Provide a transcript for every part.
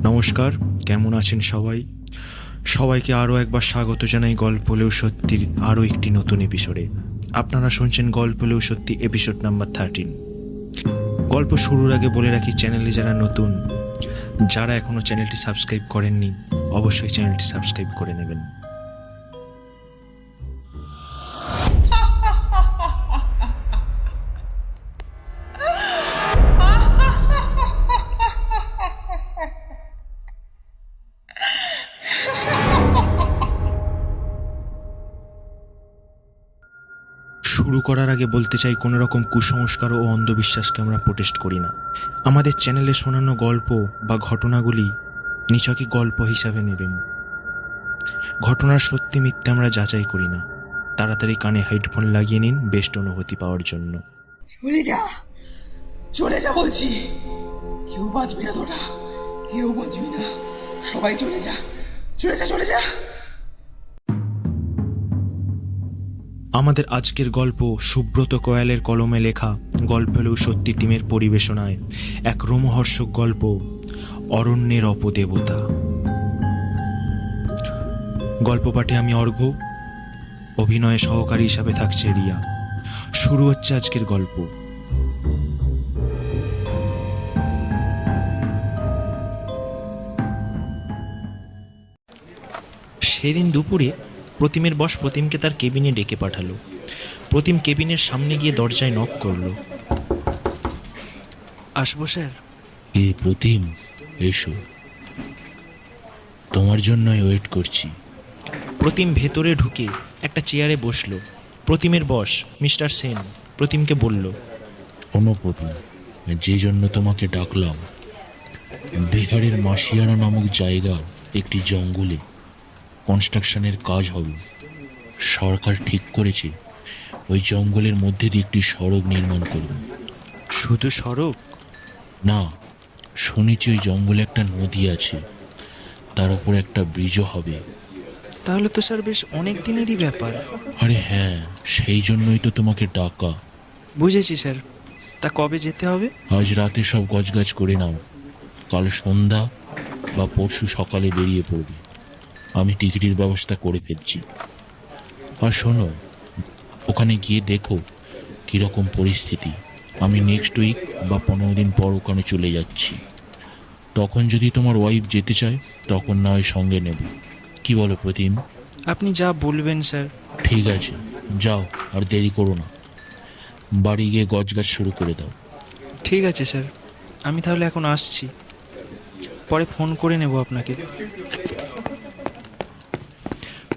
নমস্কার, কেমন আছেন সবাই? সবাইকে আরও একবার স্বাগত জানাই গল্প হলেও সত্যির আরও একটি নতুন এপিসোডে। আপনারা শুনছেন গল্প হলেও সত্যি এপিসোড নাম্বার 13। গল্প শুরুর আগে বলে রাখি, চ্যানেলে যারা নতুন, যারা এখনও চ্যানেলটি সাবস্ক্রাইব করেননি, অবশ্যই চ্যানেলটি সাবস্ক্রাইব করে নেবেন। শুরু করার আগে বলতে চাই, কোনো রকম কুসংস্কার ও অন্ধবিশ্বাসকে আমরা প্রোটেস্ট করি না। আমাদের চ্যানেলে শোনানো গল্প বা ঘটনাগুলি নিছকই গল্প হিসাবে নেবেন। ঘটনার সত্যি মিথ্যে আমরা যাচাই করি না। তাড়াতাড়ি কানে হেডফোন লাগিয়ে নিন বেস্ট অনুভূতি পাওয়ার জন্য। চলে যা, চলে যা বলছি। কেউ বাঁচবি না তোরা, কেউ বাঁচবি না। সবাই চলে যা, চলে যা, চলে যা। আমাদের আজকের গল্প সুব্রত কয়ালের কলমে লেখা গল্প হলেও সত্যি টিমের পরিবেশনায় এক রোমহর্ষক গল্প, অরণ্যের অপদেবতা। গল্প পাঠে আমি অর্ঘ্য, অভিনয়ে সহকারী হিসাবে থাকছে রিয়া। শুরু হচ্ছে আজকের গল্প। সেদিন দুপুরে প্রতিমের বস প্রতিমকে তার কেবিনে ডেকে পাঠালো। প্রতিম কেবিনের সামনে গিয়ে দরজায় নক করলো। আসবো স্যার? প্রতিম, এসো, তোমার জন্যই ওয়েট করছি। প্রতিম ভেতরে ঢুকে একটা চেয়ারে বসলো। প্রতিমের বস মিস্টার সেন প্রতিমকে বলল, প্রতিম, যে জন্য তোমাকে ডাকলাম, বিহারের মাসিয়ারা নামক জায়গার একটি জঙ্গলে কনস্ট্রাকশনের কাজ হবে। সরকার ঠিক করেছে ওই জঙ্গলের মধ্যে দিয়ে একটি সড়ক নির্মাণ করবে। শুধু সড়ক না, শুনেছি ওই জঙ্গলে একটা নদী আছে, তার উপর একটা ব্রিজও হবে। তাহলে তো স্যার বেশ অনেক দিনেরই ব্যাপার। আরে হ্যাঁ, সেই জন্যই তো তোমাকে ডাকা। বুঝেছি স্যার, তা কবে যেতে হবে? আজ রাতে সব গজগাজ করে নাও, কাল সন্ধ্যা বা পরশু সকালে বেরিয়ে পড়বে। আমি টিকিটের ব্যবস্থা করে ফেলছি। আর শোনো, ওখানে গিয়ে দেখো কীরকম পরিস্থিতি। আমি নেক্সট উইক বা 15 দিন পর ওখানে চলে যাচ্ছি। তখন যদি তোমার ওয়াইফ যেতে চায়, তখন না হয় সঙ্গে নেব। কি বলো প্রতিম? আপনি যা বলবেন স্যার। ঠিক আছে, যাও, আর দেরি করো না। বাড়ি গিয়ে গজগাজ শুরু করে দাও। ঠিক আছে স্যার, আমি তাহলে এখন আসছি, পরে ফোন করে নেব আপনাকে।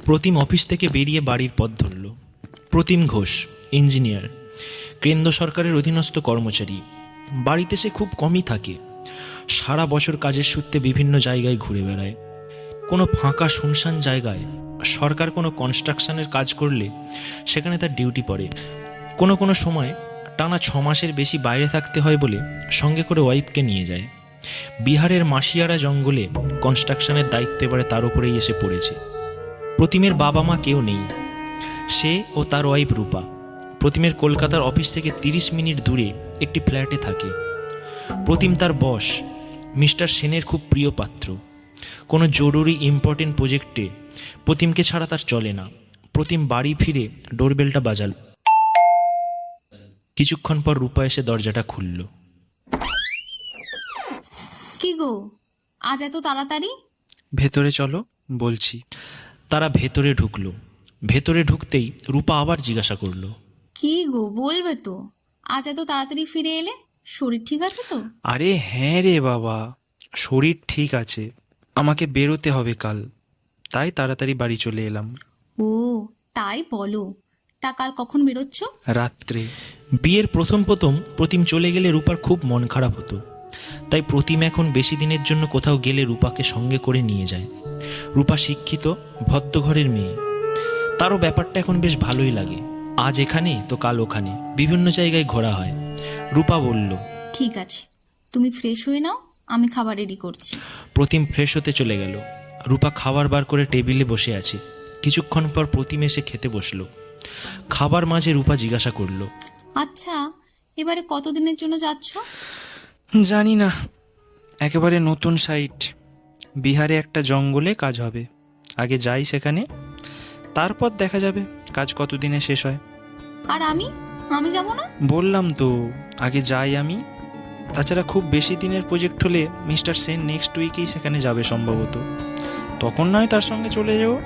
প্রতিম অফিস থেকে বেরিয়ে বাড়ির পথ ধরল। প্রতিম ঘোষ ইঞ্জিনিয়ার, কেন্দ্র সরকারের অধীনস্থ কর্মচারী। বাড়িতে সে খুব কমই থাকে। সারা বছর কাজের সূত্রে বিভিন্ন জায়গায় ঘুরে বেড়ায়। কোনো ফাঁকা শুনশান জায়গায় সরকার কোনো কনস্ট্রাকশনের কাজ করলে সেখানে তার ডিউটি পড়ে। কোনো কোনো সময় টানা 6 মাসের বেশি বাইরে থাকতে হয় বলে সঙ্গে করে ওয়াইফকে নিয়ে যায়। বিহারের মাসিয়ারা জঙ্গলে কনস্ট্রাকশনের দায়িত্ব এবারে তার উপরেই এসে পড়েছে। প্রতিমের বাবা মা কেউ নেই। সে ও তার ওয়াইফ রূপা প্রতিমের কলকাতার অফিস থেকে 30 মিনিট দূরে একটি ফ্ল্যাটে থাকে। প্রতিম তার বস মিস্টার সেনের খুব প্রিয় পাত্র। কোনো জরুরি ইম্পর্টেন্ট প্রজেক্টে প্রতিমকে ছাড়া তার চলে না। প্রতিম বাড়ি ফিরে ডোরবেলটা বাজাল। কিছুক্ষণ পর রূপা এসে দরজাটা খুলল। কি গো, আজ এত তাড়াতাড়ি? ভেতরে চলো, বলছি। তারা ভেতরে ঢুকলো। ভেতরে ঢুকতেই রূপা আবার জিজ্ঞাসা করলো, কি গো, বলবে তো? আজ এত তাড়াতাড়ি ফিরে এলে, শরীর ঠিক আছে তো? আরে হ্যাঁ রে বাবা, শরীর ঠিক আছে। আমাকে বেরোতে হবে কাল, তাই তাড়াতাড়ি বাড়ি চলে এলাম। ও তাই বলো, তা কাল কখন বেরোচ্ছ? রাত্রে। বিয়ের প্রথম প্রথম প্রতিম চলে গেলে রূপার খুব মন খারাপ হতো। তাই প্রতিম এখন বেশি দিনের জন্য কোথাও গেলে রূপাকে সঙ্গে করে নিয়ে যায়। রূপা শিক্ষিত ভদ্র ঘরের মেয়ে, তারও ব্যাপারটা এখন বেশ ভালোই লাগে। আজ এখানে তো কাল ওখানে, বিভিন্ন জায়গায় ঘোরা হয়। রূপা বলল, ঠিক আছে, তুমি ফ্রেশ হয়ে নাও, আমি খাবার রেডি করছি। প্রতিম ফ্রেশ হতে চলে গেল। রূপা খাবার বার করে টেবিলে বসে আছে। কিছুক্ষণ পর প্রতিম এসে খেতে বসলো। খাবার মাঝে রূপা জিজ্ঞাসা করলো, আচ্ছা, এবারে কতদিনের জন্য যাচ্ছ? জানি না, একেবারে নতুন সাইট, বিহারে একটা জঙ্গলে কাজ হবে, আগে যাই সেখানে, তারপর দেখা যাবে কাজ কতদিনে শেষ হয়। আর আমি আমি যাব না। বললাম তো আগে যাই আমি। তাছাড়া খুব বেশি দিনের প্রজেক্ট হলে মিস্টার সেন নেক্সট উইকেই সেখানে যাবে সম্ভবত, তখন নয় তার সঙ্গে চলে যাবো।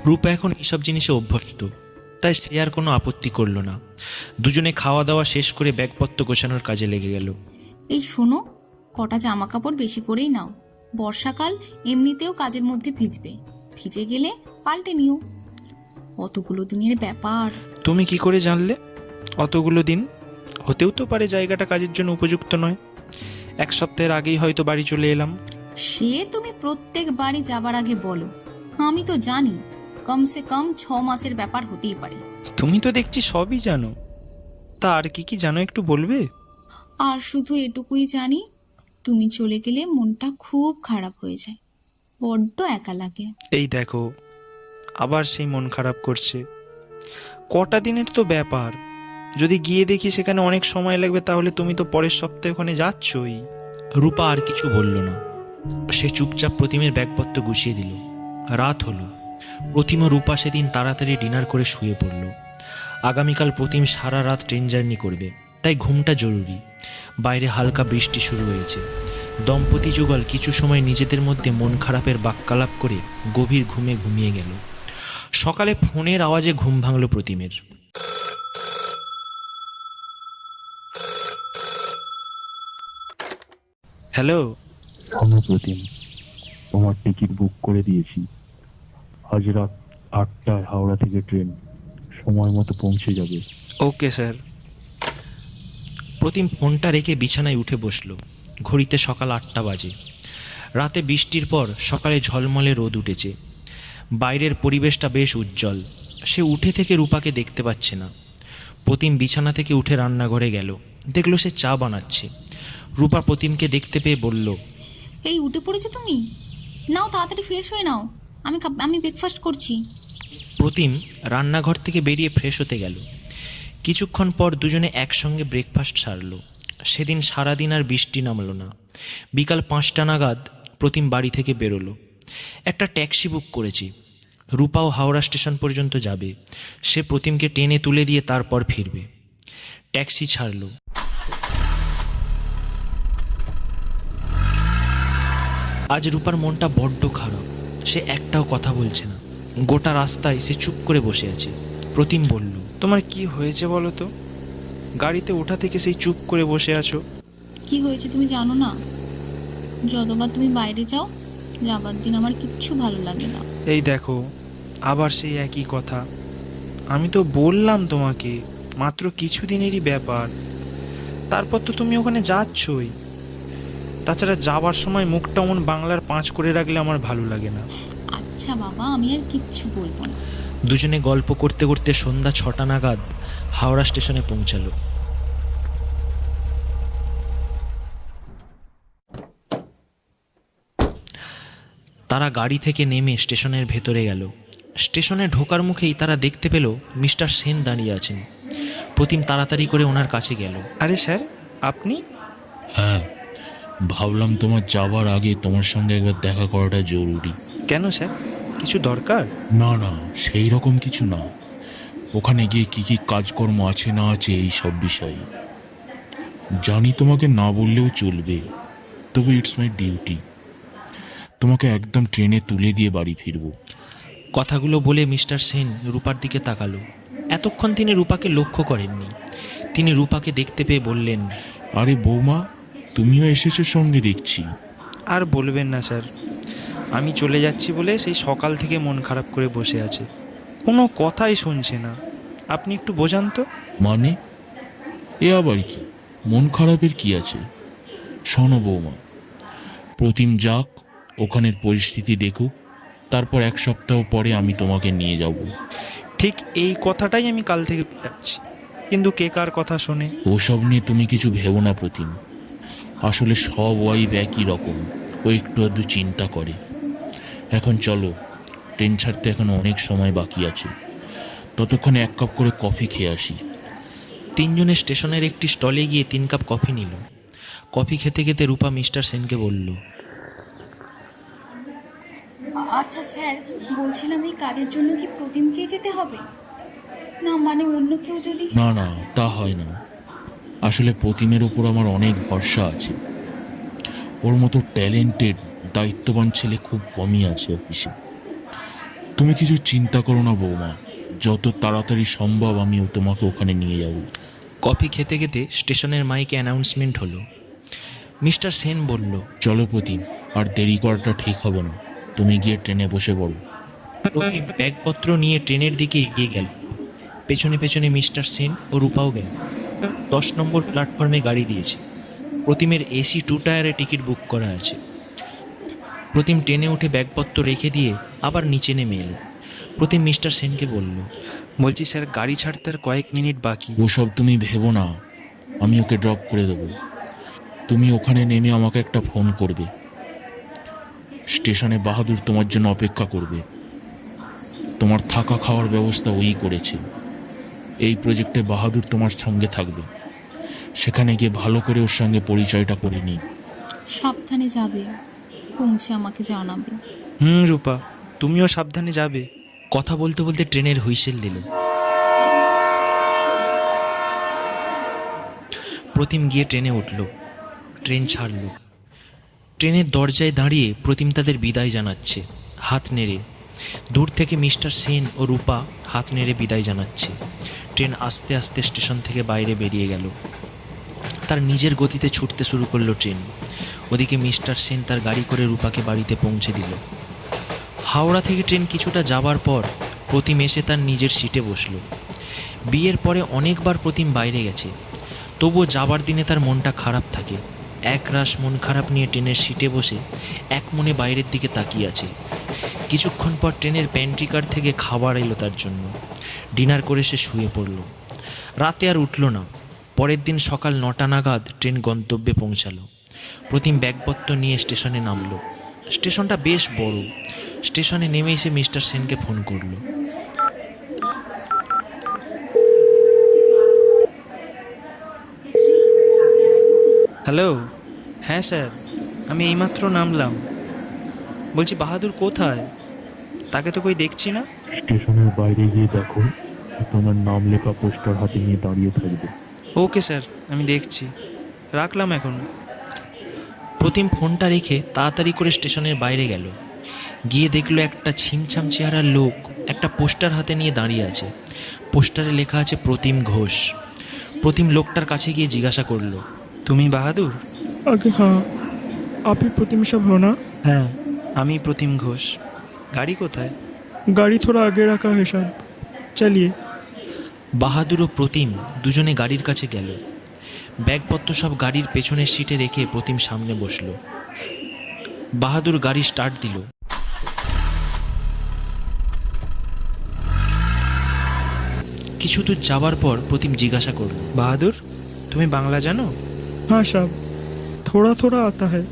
রূপা এখন এইসব জিনিসে অভ্যস্ত, তাই সে আর কোনো আপত্তি করলো না। দুজনে খাওয়া দাওয়া শেষ করে ব্যাগপত্র গোছানোর কাজে লেগে গেল। এই শোনো, কটা জামা কাপড় বেশি করেই নাও। বর্ষাকাল এমনিতেও কাজের মধ্যে ভিজবে, ভিজে গেলে পাল্টে নিও। অতগুলো দিনের ব্যাপার। তুমি কি করে জানলে অতগুলো দিন? হতেও তো পারে জায়গাটা কাজের জন্য উপযুক্ত নয়। এক সপ্তাহের আগেই হয়তো বাড়ি চলে এলাম। সে তুমি প্রত্যেক বাড়ি যাবার আগে বলো, আমি তো জানি কমসে কম 6 মাসের ব্যাপার হতেই পারে। তুমি তো দেখছি সবই জানো, তা আর কি কি জানো একটু বলবে? আর শুধু এটুকুই জানি, তুমি চলে গেলে মনটা খুব খারাপ হয়ে যায়, বড্ড একা লাগে। এই দেখো আবার সেই মন খারাপ করছে। কটা দিনের তো ব্যাপার, যদি গিয়ে দেখি সেখানে অনেক সময় লাগবে তাহলে তুমি তো পরের সপ্তাহে ওখানে যাচ্ছই। রূপা আর কিছু বলল না, সে চুপচাপ প্রতিমের ব্যাগপত্র গুছিয়ে দিল। রাত হলো। প্রতিম ও রূপা সেদিন তাড়াতাড়ি ডিনার করে শুয়ে পড়ল। আগামীকাল প্রতিম সারা রাত ট্রেন জার্নি করবে, তাই ঘুমটা জরুরি। বাইরে হালকা বৃষ্টি শুরু হয়েছে। দম্পতি যুগল কিছু সময় নিজেদের মধ্যে মন খারাপের বাক্যালাপ করে গভীর ঘুমে ঘুমিয়ে গেল। সকালে ফোনের আওয়াজে ঘুম ভাঙল প্রতিমের। হ্যালো। শোনো প্রতিম, তোমার টিকিট বুক করে দিয়েছি। আজ রাত 8টায় হাওড়া থেকে ট্রেন, সময় মতো পৌঁছে যাবে। Okay sir. প্রতিম ফোনটা রেখে বিছানায় উঠে বসল। ঘড়িতে সকাল 8টা বাজে। রাতে বৃষ্টির পর সকালে ঝলমলে রোদ উঠেছে। বাইরের পরিবেশটা বেশ উজ্জ্বল। সে উঠে থেকে রূপাকে দেখতে পাচ্ছে না। প্রতিম বিছানা থেকে উঠে রান্নাঘরে গেল, দেখল সে চা বানাচ্ছে। রূপা প্রতিমকে দেখতে পেয়ে বলল, এই উঠে পড়েছো তুমি? নাও তাড়াতাড়ি ফ্রেশ হয়ে নাও, আমি ব্রেকফাস্ট করছি। প্রতিম রান্নাঘর থেকে বেরিয়ে ফ্রেশ হতে গেল। কিছুক্ষণ পর দুজনে একসঙ্গে ব্রেকফাস্ট সারল। সেদিন সারাদিন আর বৃষ্টি নামল না। বিকাল 5টা নাগাদ প্রতিম বাড়ি থেকে বেরোলো। একটা ট্যাক্সি বুক করেছি। রূপাও হাওড়া স্টেশন পর্যন্ত যাবে। সে প্রতিমকে টেনে তুলে দিয়ে তারপর ফিরবে। ট্যাক্সি ছাড়ল। আজ রূপার মনটা বড্ড খারাপ। সে একটাও কথা বলছে না। গোটা রাস্তায় সে চুপ করে বসে আছে। প্রতিম বলল, তোমার কি হয়েছে বলো তো? গাড়িতে ওঠা থেকে সেই চুপ করে বসে আছো। কি হয়েছে তুমি জানো না? যতবার তুমি বাইরে যাও, যাবার দিন আমার কিচ্ছু ভালো লাগে না। এই দেখো আবার সেই একই কথা। আমি তো বললাম তোমাকে মাত্র কিছুদিনেরই ব্যাপার, তারপর তো তুমি ওখানে যাচ্ছই। তাছাড়া যাবার সময় মুখটা অমন বাংলার 5 করে রাখলে আমার ভালো লাগে না। আচ্ছা বাবা, আমি আর কিচ্ছু বলবো না। দুজনে গল্প করতে করতে সন্ধ্যা 6টা নাগাদ হাওড়া স্টেশনে পৌঁছালো। তারা গাড়ি থেকে নেমে স্টেশনের ভেতরে গেল। স্টেশনে ঢোকার মুখেই তারা দেখতে পেল মিস্টার সেন দাঁড়িয়ে আছেন। প্রতিম তাড়াতাড়ি করে ওনার কাছে গেল। আরে স্যার, আপনি? হ্যাঁ, ভাবলাম তোমার যাবার আগে তোমার সঙ্গে একবার দেখা করাটা জরুরি। কেন স্যার, কিছু দরকার? না না, সেই রকম কিছু না। ওখানে গিয়ে কি কি কাজকর্ম আছে না আছে এই সব বিষয়ে জানি। তোমাকে না বললেও চলবে, তবে ইটস মাই ডিউটি। তোমাকে একদম ট্রেনে তুলে দিয়ে বাড়ি ফিরবো। কথাগুলো বলে মিস্টার সেন রূপার দিকে তাকালো। এতক্ষণ তিনি রূপাকে লক্ষ্য করেননি। তিনি রূপাকে দেখতে পেয়ে বললেন, আরে বৌমা, তুমিও এসেছো সঙ্গে দেখছি। আর বলবেন না স্যার, আমি চলে যাচ্ছি বলে সেই সকাল থেকে মন খারাপ করে বসে আছে, কোনো কথাই শুনছে না। আপনি একটু বোঝান তো। মানে এ আবার কি? মন খারাপের কি আছে? শোনো বৌমা, প্রতিম যাক, ওখানের পরিস্থিতি দেখুক, তারপর 1 সপ্তাহ পরে আমি তোমাকে নিয়ে যাব। ঠিক এই কথাটাই আমি কাল থেকে যাচ্ছি, কিন্তু কে কার কথা শোনে? ওসব নিয়ে তুমি কিছু ভেবো না প্রতিম। আসলে সব ওয়াইফ একই রকম, ও একটু আধটু চিন্তা করে। এখন চলো, ট্রেন ছাড়তে এখন অনেক সময় বাকি আছে। ততক্ষণে 1 কাপ করে কফি খেয়ে আসি। তিনজনে স্টেশনের একটি স্টলে গিয়ে 3 কাপ কফি নিল। কফি খেতে খেতে রূপা মিস্টার সেনকে বলল, আচ্ছা স্যার, বলছিলাম এই কাজের জন্য কি প্রতিমকেই যেতে হবে? না মানে অন্য কেউ যদি... না না, তা হয় না। আসলে প্রতিমের উপর আমার অনেক ভরসা আছে। ওর মতো ট্যালেন্টেড দায়িত্ববান ছেলে খুব কমই আছে অফিসে। তুমি কিছু চিন্তা করো না বৌমা, যত তাড়াতাড়ি সম্ভব আমি তোমাকে ওখানে নিয়ে যাব। কফি খেতে খেতে স্টেশনের মাইকে অ্যানাউন্সমেন্ট হলো। মিস্টার সেন বলল, চলো প্রতিম, আর দেরি করাটা ঠিক হবে না। তুমি গিয়ে ট্রেনে বসে পড়ো। প্রতিম ব্যাগপত্র নিয়ে ট্রেনের দিকে এগিয়ে গেল। পেছনে পেছনে মিস্টার সেন ও রূপাও গেল। 10 নম্বর প্ল্যাটফর্মে গাড়ি দিয়েছে। প্রতিমের এসি 2 টায়ারে টিকিট বুক করা আছে। প্রতিম ট্রেনে উঠে ব্যাগপত্র রেখে দিয়ে আবার নিচে নেমে এলো। প্রতিম মিস্টার সেনকে বলল, বলছি স্যার, গাড়ি ছাড়তে আর কয়েক মিনিট বাকি। ওসব তুমি ভেবো না, আমি ওকে ড্রপ করে দেবো। তুমি ওখানে নেমে আমাকে একটা ফোন করবে। স্টেশনে বাহাদুর তোমার জন্য অপেক্ষা করবে। তোমার থাকা খাওয়ার ব্যবস্থা ওই করেছে। এই প্রজেক্টে বাহাদুর তোমার সঙ্গে থাকবে। সেখানে গিয়ে ভালো করে ওর সঙ্গে পরিচয়টা করে নিই। সাবধানে যাবে, পৌঁছে আমাকে জানাবে। রূপা, তুমিও সাবধানে যাবে। কথা বলতে বলতে ট্রেনের হুইসেল দিল। প্রতিম গিয়ে ট্রেনে উঠল। ট্রেন ছাড়ল। ট্রেনের দরজায় দাঁড়িয়ে প্রতিম তাদের বিদায় জানাচ্ছে হাত নেড়ে। দূর থেকে মিস্টার সেন ও রূপা হাত নেড়ে বিদায় জানাচ্ছে। ট্রেন আস্তে আস্তে স্টেশন থেকে বাইরে বেরিয়ে গেল। তার নিজের গতিতে ছুটতে শুরু করলো ট্রেন। ওদিকে মিস্টার সেন তার গাড়ি করে রূপাকে বাড়িতে পৌঁছে দিল। হাওড়া থেকে ট্রেন কিছুটা যাবার পর প্রতিম এসে তার নিজের সিটে বসল। বিয়ের পরে অনেকবার প্রতিম বাইরে গেছে, তবুও যাবার দিনে তার মনটা খারাপ থাকে। একরাশ মন খারাপ নিয়ে ট্রেনের সিটে বসে এক মনে বাইরের দিকে তাকিয়ে আছে। কিছুক্ষণ পর ট্রেনের প্যান্ট্রি কার থেকে খাবার এলো তার জন্য। ডিনার করে সে শুয়ে পড়ল। রাতে আর উঠল না। পরের দিন সকাল 9টা নাগাদ ট্রেন গন্তব্যে পৌঁছালো। প্রতিম ব্যাগপত্র নিয়ে স্টেশনে নামলো। স্টেশনটা বেশ বড়। স্টেশনে নেমে এসে মিস্টার সেনকে ফোন করলো। হ্যালো। হ্যাঁ স্যার, আমি এইমাত্র নামলাম। বলছি বাহাদুর কোথায়? তাকে তো কই দেখছি না। স্টেশনের বাইরে গিয়ে দেখো, তোমার নাম লেখা পোস্টার হাতে নিয়ে দাঁড়িয়ে থাকবে। ওকে স্যার, আমি দেখছি। রাখলাম এখন। প্রতিম ফোনটা রেখে তাড়াতাড়ি করে স্টেশনের বাইরে গেল। গিয়ে দেখলো একটা ছিমছাম চেহারার লোক একটা পোস্টার হাতে নিয়ে দাঁড়িয়ে আছে। পোস্টারে লেখা আছে প্রতিম ঘোষ। প্রতিম লোকটার কাছে গিয়ে জিজ্ঞাসা করলো, তুমি বাহাদুর? আগে हाँ, आप ही प्रतिम साहब हो ना? হ্যাঁ, আমি প্রতিম ঘোষ। গাড়ি কোথায়? गाड़ी थोड़ा आगे रखा है साहब, चलिए। বাহাদুর ও প্রতিম দুজনে গাড়ির কাছে গেল। ব্যাগপত্র সব গাড়ির পেছনের সিটে রেখে প্রতিম সামনে বসলো। বাহাদুর গাড়ি স্টার্ট দিল। কিছু দূর যাওয়ার পর প্রতিম জিজ্ঞাসা করল, বাহাদুর, তুমি বাংলা জানো? हाँ साहब, थोड़ा थोड़ा आता है।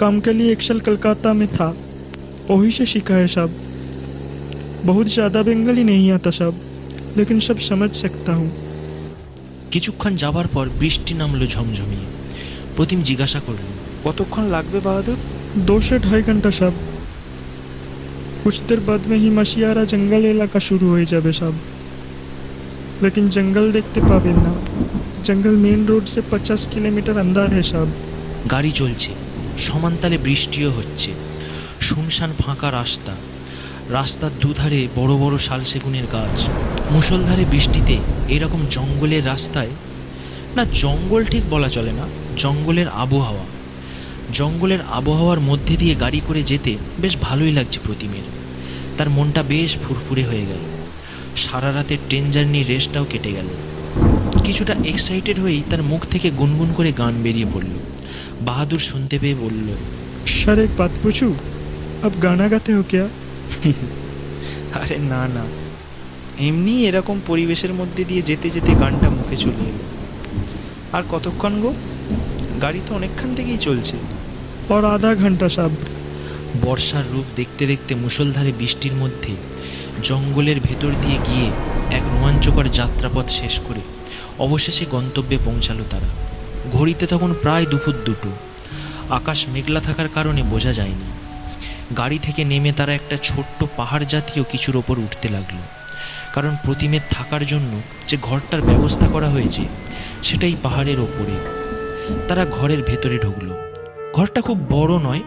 काम के लिए एक साल कलकत्ता में था, वहीं से सीखा है साहब। बहुत ज़्यादा बंगाली नहीं आता साहब, लेकिन सब समझ सकता हूँ। কিছুক্ষণ যাবার পর বৃষ্টি নামলো ঝমঝমিয়ে। প্রতিম জিজ্ঞাসা করল, কতক্ষণ লাগবে বাহাদুর? 2 से 2.5 घंटा साहब। कुछ देर बाद में ही मसियारा जंगल इलाका शुरू हो जाए साहब, लेकिन जंगल देखते पाबेन ना। जंगल मेन रोड से 50 किलोमीटर अंदर है साहब। গাড়ি চলছে, সমানতালে বৃষ্টিও হচ্ছে। শুনশান ফাঁকা রাস্তা। রাস্তার দুধারে বড় বড় শালসেগুনের গাছ। মুষলধারে বৃষ্টিতে এরকম জঙ্গলের রাস্তায়, না জঙ্গল ঠিক বলা চলে না, জঙ্গলের আবহাওয়া। জঙ্গলের আবহাওয়ার মধ্যে দিয়ে গাড়ি করে যেতে বেশ ভালোই লাগছে প্রতিমের। তার মনটা বেশ ফুরফুরে হয়ে গেল। সারা রাতের ট্রেন জার্নি রেস্টটাও কেটে গেল। কিছুটা এক্সাইটেড হয়েই তার মুখ থেকে গুনগুন করে গান বেরিয়ে পড়ল। বাহাদুর শুনতে পেয়ে বলল, सर एक बात पूछूं, आप गाना गाते हो क्या? আরে না না, এমনি এরকম পরিবেশের মধ্যে দিয়ে যেতে যেতে গানটা মুখে চলে এলো। আর কতক্ষণ গো? গাড়ি তো অনেকক্ষণ থেকেই চলছে। और आधा घंटा साहब। বর্ষার রূপ দেখতে দেখতে মুষলধারে বৃষ্টির মধ্যে জঙ্গলের ভেতর দিয়ে গিয়ে এক রোমাঞ্চকর যাত্রাপথ শেষ করে অবশেষে গন্তব্যে পৌঁছালো তারা। ঘড়িতে তখন প্রায় দুপুর 2টো। আকাশ মেঘলা থাকার কারণে বোঝা যায়নি। গাড়ি থেকে নেমে তারা একটা ছোট্ট পাহাড় জাতীয় কিছুর ওপর উঠতে লাগলো, কারণ প্রতিমের থাকার জন্য যে ঘরটার ব্যবস্থা করা হয়েছে সেটাই পাহাড়ের ওপরে। তারা ঘরের ভেতরে ঢুকলো। ঘরটা খুব বড় নয়,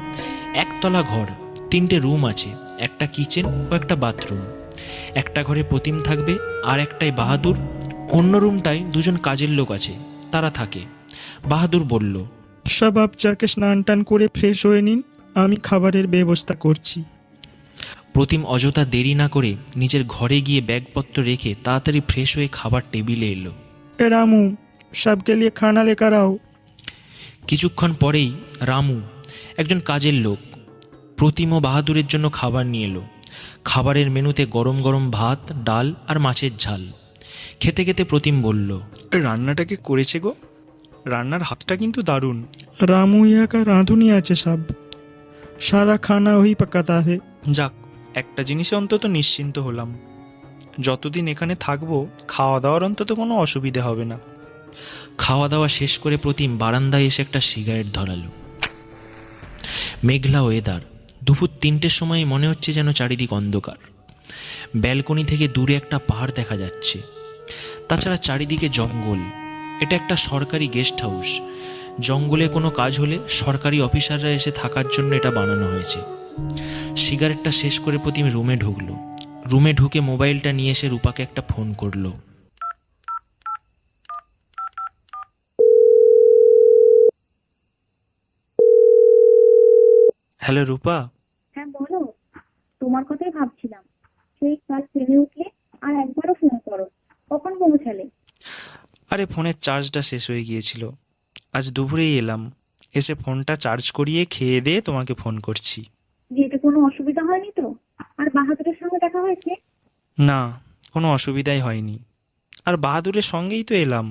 একতলা ঘর, 3টে রুম আছে, একটা কিচেন ও একটা বাথরুম। একটা ঘরে প্রতিম থাকবে আর একটাই বাহাদুর, অন্য রুমটায় 2জন কাজের লোক আছে, তারা থাকে। বাহাদুর বলল, সব আপ যাকে স্নান টান করে ফ্রেশ হয়ে নিন, আমি খাবারের ব্যবস্থা করছি। প্রতিম অযথা দেরি না করে নিজের ঘরে গিয়ে ব্যাগপত্র রেখে তাড়াতাড়ি ফ্রেশ হয়ে খাবার টেবিলে এলো। এ রামু, সবকে লিয়ে খানা লেকার আও। কিছুক্ষণ পরেই রামু, একজন কাজের লোক, প্রতিম ও বাহাদুরের জন্য খাবার নিয়ে এলো। খাবারের মেনুতে গরম গরম ভাত, ডাল আর মাছের ঝাল। খেতে খেতে প্রতিম বলল, রান্নাটাকে করেছে গো, রান্নার হাতটা কিন্তু দারুণ। रामू यहाँ का रांधुनी আছে সব, সারা খানা ওই পাকাতা হে। যাক, একটা জিনিসে অন্তত নিশ্চিন্ত হলাম, যতদিন এখানে থাকবো খাওয়া দাওয়ার অন্তত কোনো অসুবিধে হবে না। খাওয়া দাওয়া শেষ করে প্রতিম বারান্দায় এসে একটা সিগারেট ধরালো। মেঘলা ওয়েদার, দুপুর 3টের সময় মনে হচ্ছে যেন চারিদিক অন্ধকার। ব্যালকনি থেকে দূরে একটা পাহাড় দেখা যাচ্ছে, তাছাড়া চারিদিকে জঙ্গল। এটা একটা সরকারি গেস্ট হাউস। জঙ্গলে কোনো কাজ হলে সরকারি অফিসাররা এসে থাকার জন্য এটা বানানো হয়েছে। সিগারেটটা শেষ করে প্রতিম রুমে ঢুকলো। রুমে ঢুকে মোবাইলটা নিয়ে এসে রূপাকে একটা ফোন করলো। হ্যালো রূপা। হ্যাঁ বলো, তোমার কথাই ভাবছিলাম। সেই কাল ট্রেনে উঠলে আর একবারও ফোন করো, কখন পৌঁছালে? আরে ফোনের চার্জটা শেষ হয়ে গিয়েছিল, আজ দুপুরেই এলাম, এসে ফোনটা চার্জ করিয়ে খেয়ে দিয়ে তোমাকে ফোন করছি। যেতে কোনো অসুবিধা হয়নি তো? আর বাহাদুরের সঙ্গে দেখা হয়েছে? না, কোনো অসুবিধাই হয়নি। আর বাহাদুরের সঙ্গেই তো এলাম।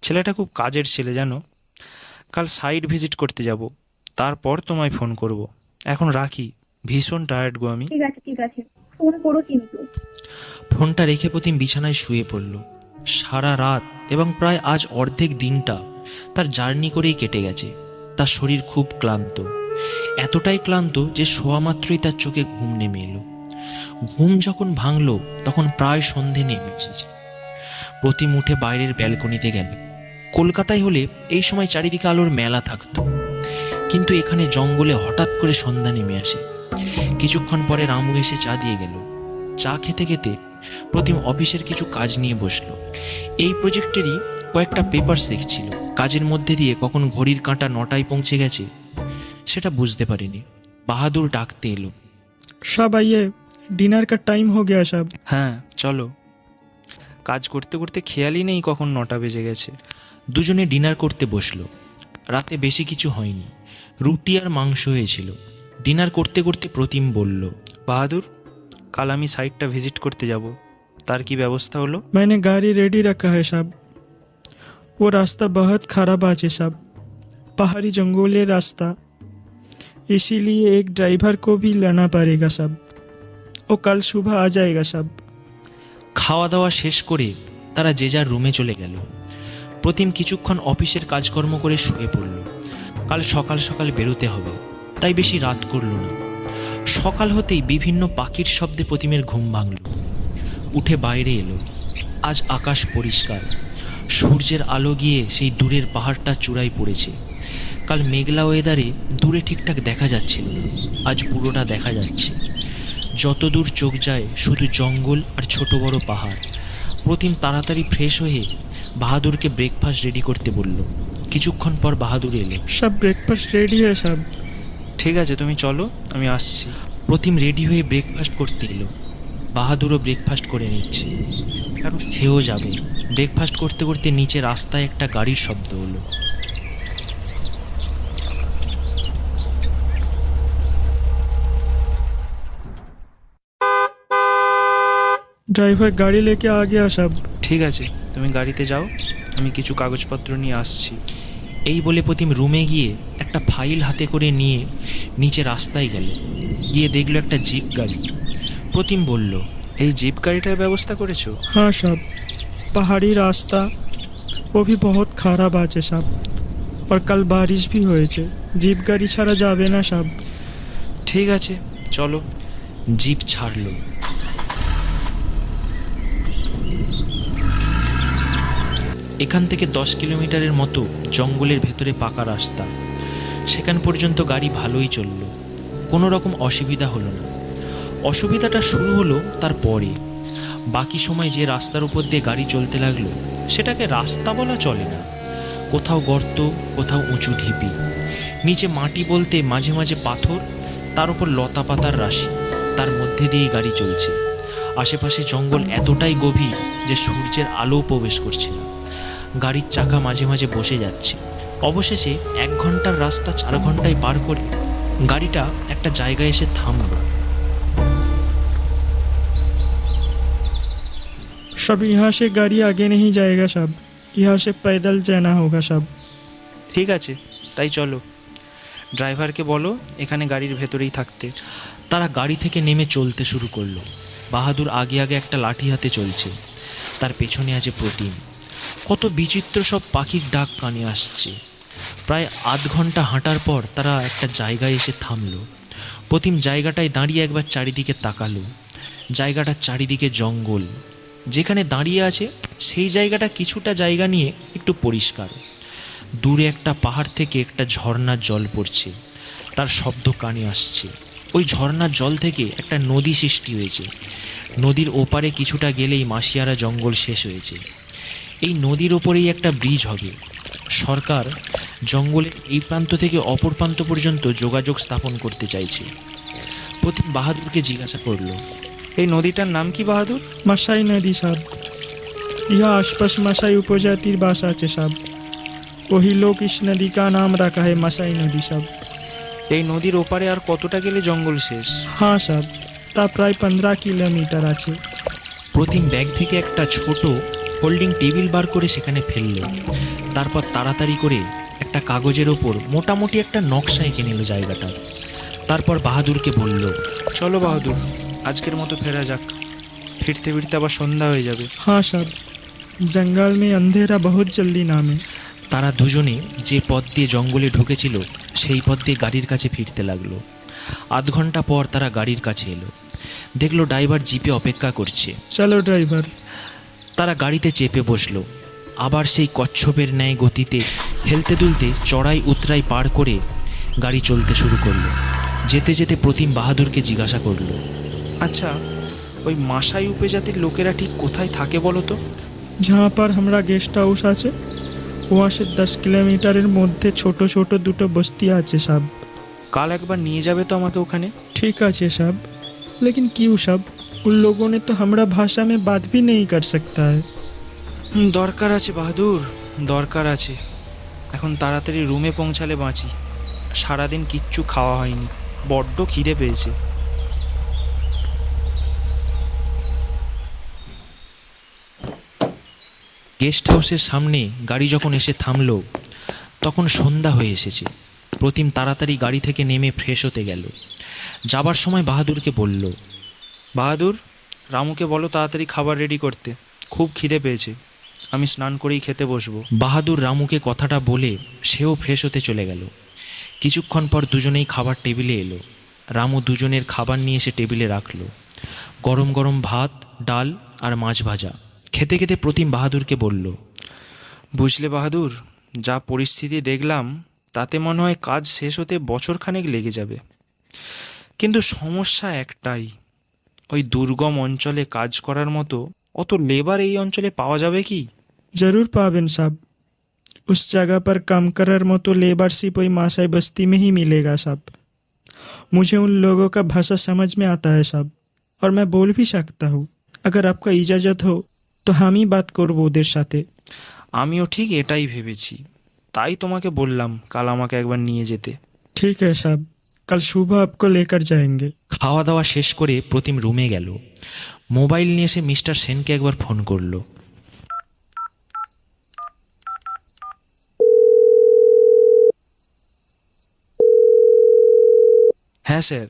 ছেলেটা খুব কাজের ছেলে জানো। কাল সাইট ভিজিট করতে যাব, তারপর তোমায় ফোন করব। এখন রাখি, ভীষণ টায়ার্ড গো আমি। ঠিক আছে ঠিক আছে, ফোন করো কিন্তু। ফোনটা রেখে প্রতিম বিছানায় শুয়ে পড়ল। সারা রাত এবং প্রায় আজ অর্ধেক দিনটা তার জার্নি করেই কেটে গেছে। তার শরীর খুব ক্লান্ত, এতটাই ক্লান্ত যে শোয়া মাত্রই তার চোখে ঘুম নেমে এলো। ঘুম যখন ভাঙল তখন প্রায় সন্ধে নেমে এসেছে। প্রতিম উঠে বাইরের ব্যালকনিতে গেল। কলকাতায় হলে এই সময় চারিদিকে আলোর মেলা থাকতো, কিন্তু এখানে জঙ্গলে হঠাৎ করে সন্ধ্যা নেমে আসে। কিছুক্ষণ পরে রামু এসে চা দিয়ে গেল। চা খেতে খেতে প্রতিম অফিসের কিছু কাজ নিয়ে বসলো। এই প্রজেক্টেরই কয়েকটা পেপারস দেখছিল। কাজের মধ্যে দিয়ে কখন ঘড়ির কাঁটা 9টায় পৌঁছে গেছে সেটা বুঝতে পারেনি। বাহাদুর ডাকতে এলো। सब आइए, डिनर का टाइम हो गया सब। হ্যাঁ চলো। কাজ করতে করতে খেয়ালই নেই কখন 9টা বেজে গেছে। দুজনে ডিনার করতে বসলো। রাতে বেশি কিছু হয়নি, রুটি আর মাংস হয়েছিল। ডিনার করতে করতে প্রতিম বলল, বাহাদুর, কাল আমি সাইটটা ভিজিট করতে যাব, তার কি ব্যবস্থা হলো? मैंने गाड़ी रेडी रखा है सब। वो रास्ता बहुत खराब আছে सब, पहाड़ी जंगली रास्ता, इसीलिए एक ड्राइवर को भी लाना पड़ेगा सब। वो कल सुबह आ जाएगा सब। খাওয়া দাওয়া শেষ করে তারা যে যার রুমে চলে গেল। প্রতিম কিছুক্ষণ অফিসের কাজকর্ম করে শুয়ে পড়ল। কাল সকাল সকাল বেরোতে হবে, তাই বেশি রাত করল না। সকাল হতেই বিভিন্ন পাখির শব্দে প্রতিমের ঘুম ভাঙল। উঠে বাইরে এলো। আজ আকাশ পরিষ্কার, সূর্যের আলো গিয়ে সেই দূরের পাহাড়টা চূড়ায় পড়েছে। কাল মেঘলা ওয়েদারে দূরে ঠিকঠাক দেখা যাচ্ছিল, আজ পুরোটা দেখা যাচ্ছে। যত দূর চোখ যায় শুধু জঙ্গল আর ছোট বড় পাহাড়। প্রতিম তাড়াতাড়ি ফ্রেশ হয়ে বাহাদুরকে ব্রেকফাস্ট রেডি করতে বলল। কিছুক্ষণ পর বাহাদুর এলো। सब ब्रेकफास्ट रेडी है सब। ঠিক আছে, তুমি চলো, আমি আসছি। প্রতিম রেডি হয়ে ব্রেকফাস্ট করতে এলো। বাহাদুরও ব্রেকফাস্ট করে নিচ্ছে, কারণ খেয়েও যাবে। ব্রেকফাস্ট করতে করতে নিচে রাস্তায় একটা গাড়ির শব্দ হলো। ड्राइवर गाड़ी लेके आ गया सब। ঠিক আছে, তুমি গাড়িতে যাও, আমি কিছু কাগজপত্র নিয়ে আসছি। এই বলে প্রতিম রুমে গিয়ে একটা ফাইল হাতে করে নিয়ে নিচে রাস্তায় গেল। গিয়ে দেখলো একটা জিপ গাড়ি। প্রতিম বলল, এই জিপ গাড়িটার ব্যবস্থা করেছো? हाँ सब, पहाड़ी रास्ता वो भी बहुत खराब আছে सब, और कल बारिश भी হয়েছে, জিপ গাড়ি ছাড়া যাবে না সব। ঠিক ঠিক আছে, চলো। জিপ ছাড়ল। এখান থেকে 10 কিলোমিটারের মতো জঙ্গলের ভেতরে পাকা রাস্তা। সেখান পর্যন্ত গাড়ি ভালোই চলল, কোনো রকম অসুবিধা হলো না। অসুবিধাটা শুরু হলো তারপরে। বাকি সময় যে রাস্তার উপর দিয়ে গাড়ি চলতে লাগলো সেটাকে রাস্তা বলা চলে না। কোথাও গর্ত, কোথাও উঁচু ঢিপি, নিচে মাটি বলতে মাঝে মাঝে পাথর, তার উপর লতা পাতার রাশি, তার মধ্যে দিয়েই গাড়ি চলছে। আশেপাশে জঙ্গল এতটাই গভীর যে সূর্যের আলো প্রবেশ করছে না। গাড়ির চাকা মাঝে মাঝে বসে যাচ্ছে। অবশেষে 1 ঘন্টার রাস্তা 4 ঘন্টায় পার করে গাড়িটা একটা জায়গায় এসে থামল। सब यहाँ से गाड़ी आगे नहीं जाएगा साहब, यहाँ से पैदल जाना होगा साहब। ঠিক আছে, তাই চলো। ড্রাইভারকে বলো এখানে গাড়ির ভেতরেই থাকতে। তারা গাড়ি থেকে নেমে চলতে শুরু করলো। বাহাদুর আগে আগে একটা লাঠি হাতে চলছে, তার পেছনে আছে প্রতিম। কত বিচিত্র সব পাখির ডাক কানে আসছে। প্রায় আধ ঘন্টা হাঁটার পর তারা একটা জায়গায় এসে থামলো। প্রতিম জায়গাটায় দাঁড়িয়ে একবার চারিদিকে তাকালো। জায়গাটার চারিদিকে জঙ্গল। যেখানে দাঁড়িয়ে আছে সেই জায়গাটা কিছুটা জায়গা নিয়ে একটু পরিষ্কার। দূরে একটা পাহাড় থেকে একটা ঝর্ণার জল পড়ছে, তার শব্দ কানে আসছে। ওই ঝর্ণার জল থেকে একটা নদী সৃষ্টি হয়েছে। নদীর ওপারে কিছুটা গেলেই মাসিয়ারা জঙ্গল শেষ হয়েছে। এই নদীর ওপরেই একটা ব্রিজ হবে। সরকার জঙ্গলের এই প্রান্ত থেকে অপর প্রান্ত পর্যন্ত যোগাযোগ স্থাপন করতে চাইছে। প্রতিম বাহাদুরকে জিজ্ঞাসা করলো, এই নদীটার নাম কি বাহাদুর? मसाई नदी साहब, यहाँ आसपास मसाई उपजातिर भाषा है साहब, वही लोग इस नदी का नाम रखा है मसाई नदी साहब। এই নদীর ওপারে আর কতটা গেলে জঙ্গল শেষ? हाँ साहब, ता प्राय 15 किलोमीटर আছে। প্রতিম ব্যাগ থেকে একটা ছোট হোল্ডিং টেবিল বার করে সেখানে ফেললো। তারপর তাড়াতাড়ি করে একটা কাগজের ওপর মোটামুটি একটা নকশা এঁকে নিল জায়গাটা। তারপর বাহাদুরকে বলল, চলো বাহাদুর, আজকের মতো ফেরা যাক। ফিরতে ফিরতে আবার সন্ধ্যা হয়ে যাবে। हाँ साहब, जंगल में अंधेरा बहुत जल्दी नामे। তারা দুজনে যে পথ দিয়ে জঙ্গলে ঢুকেছিল সেই পথ দিয়ে গাড়ির কাছে ফিরতে লাগলো। আধ ঘন্টা পর তারা গাড়ির কাছে এলো। দেখলো ড্রাইভার জিপে অপেক্ষা করছে। चलो ड्राइवर। তারা গাড়িতে চেপে বসলো। আবার সেই কচ্ছপের ন্যায় গতিতে হেলতে দুলতে চড়াই উতরাই পার করে গাড়ি চলতে শুরু করলো। যেতে যেতে প্রতিম বাহাদুরকে জিজ্ঞাসা করলো, আচ্ছা, ওই মাসাই উপজাতির লোকেরা ঠিক কোথায় থাকে বলো তো? जहाँ पर हमरा गेस्ट हाउस আছে वहाँ से 10 কিলোমিটারের মধ্যে ছোট ছোট দুটো বস্তি আছে সাহেব। কাল একবার নিয়ে যাবে তো আমাকে ওখানে? ठीक আছে साहब, लेकिन क्यों साहब? उन लोगों ने तो हमरा भाषा में बात भी नहीं कर सकता है। দরকার আছে বাহাদুর, দরকার আছে। এখন তাড়াতাড়ি রুমে পৌঁছালে বাঁচি। সারাদিন কিচ্ছু খাওয়া হয়নি, বড্ড খিদে পেয়েছে। গেস্ট হাউসের সামনে গাড়ি যখন এসে থামলো তখন সন্ধ্যা হয়ে এসেছে। প্রতিম তাড়াতাড়ি গাড়ি থেকে নেমে ফ্রেশ হতে গেল। যাবার সময় বাহাদুরকে বলল, বাহাদুর, রামুকে বলো তাড়াতাড়ি খাবার রেডি করতে, খুব খিদে পেয়েছে। আমি স্নান করেই খেতে বসবো। বাহাদুর রামুকে কথাটা বলে সেও ফ্রেশ হতে চলে গেল। কিছুক্ষণ পর দুজনেই খাবার টেবিলে এলো। রামু দুজনের খাবার নিয়ে এসে টেবিলে রাখলো। গরম গরম ভাত, ডাল আর মাছ ভাজা। খেতে খেতে প্রতিম বাহাদুরকে বলল, বুঝলে বাহাদুর, যা পরিস্থিতি দেখলাম তাতে মনে হয় কাজ শেষ হতে বছরখানেক লেগে যাবে। কিন্তু সমস্যা একটাই, ওই দুর্গম অঞ্চলে কাজ করার মতো অত লেবার এই অঞ্চলে পাওয়া যাবে কি? जरूर पावेन साहब, उस जगह पर काम करार मतो लेबरशिप वही मासाई बस्ती में ही मिलेगा साहब। मुझे उन लोगों का भाषा समझ में आता है साहब, और मैं बोल भी सकता हूँ। अगर आपका इजाज़त हो तो हम ही बात করব ওদের সাথে। আমিও ঠিক এটাই ভেবেছি, তাই তোমাকে বললাম কাল আমাকে একবার নিয়ে যেতে। ठीक है साहब, कल सुबह आपको लेकर जाएंगे। খাওয়া দাওয়া শেষ করে প্রতিম রুমে গেল। মোবাইল নিয়ে এসে মিস্টার সেনকে একবার ফোন করলো। হ্যাঁ স্যার,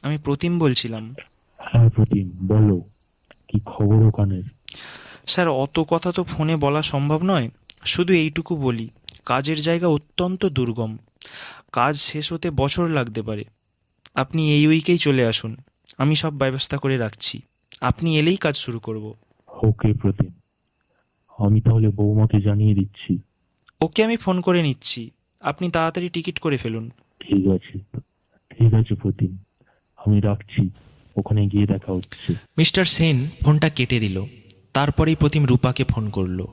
আমি প্রতিম বলছিলাম। হ্যাঁ প্রতিম, বলো কি খবর ওখানের? স্যার, অত কথা তো ফোনে বলা সম্ভব নয়, শুধু এইটুকু বলি, কাজের জায়গা অত্যন্ত দুর্গম। কাজ শেষ হতে বছর লাগতে পারে। আপনি এই উইকেই চলে আসুন, আমি সব ব্যবস্থা করে রাখছি। আপনি এলেই কাজ শুরু করব। ওকে প্রতিম, আমি তাহলে বৌমাকে জানিয়ে দিচ্ছি। ওকে আমি ফোন করে নিচ্ছি, আপনি তাড়াতাড়ি টিকিট করে ফেলুন। ঠিক আছে, ঠিক আছে প্রতিম, আমি রাখছি, ওখানে গিয়ে দেখা হচ্ছে। মিস্টার সেন ফোনটা কেটে দিল। তারপরেই প্রতিম রূপাকে ফোন করলো।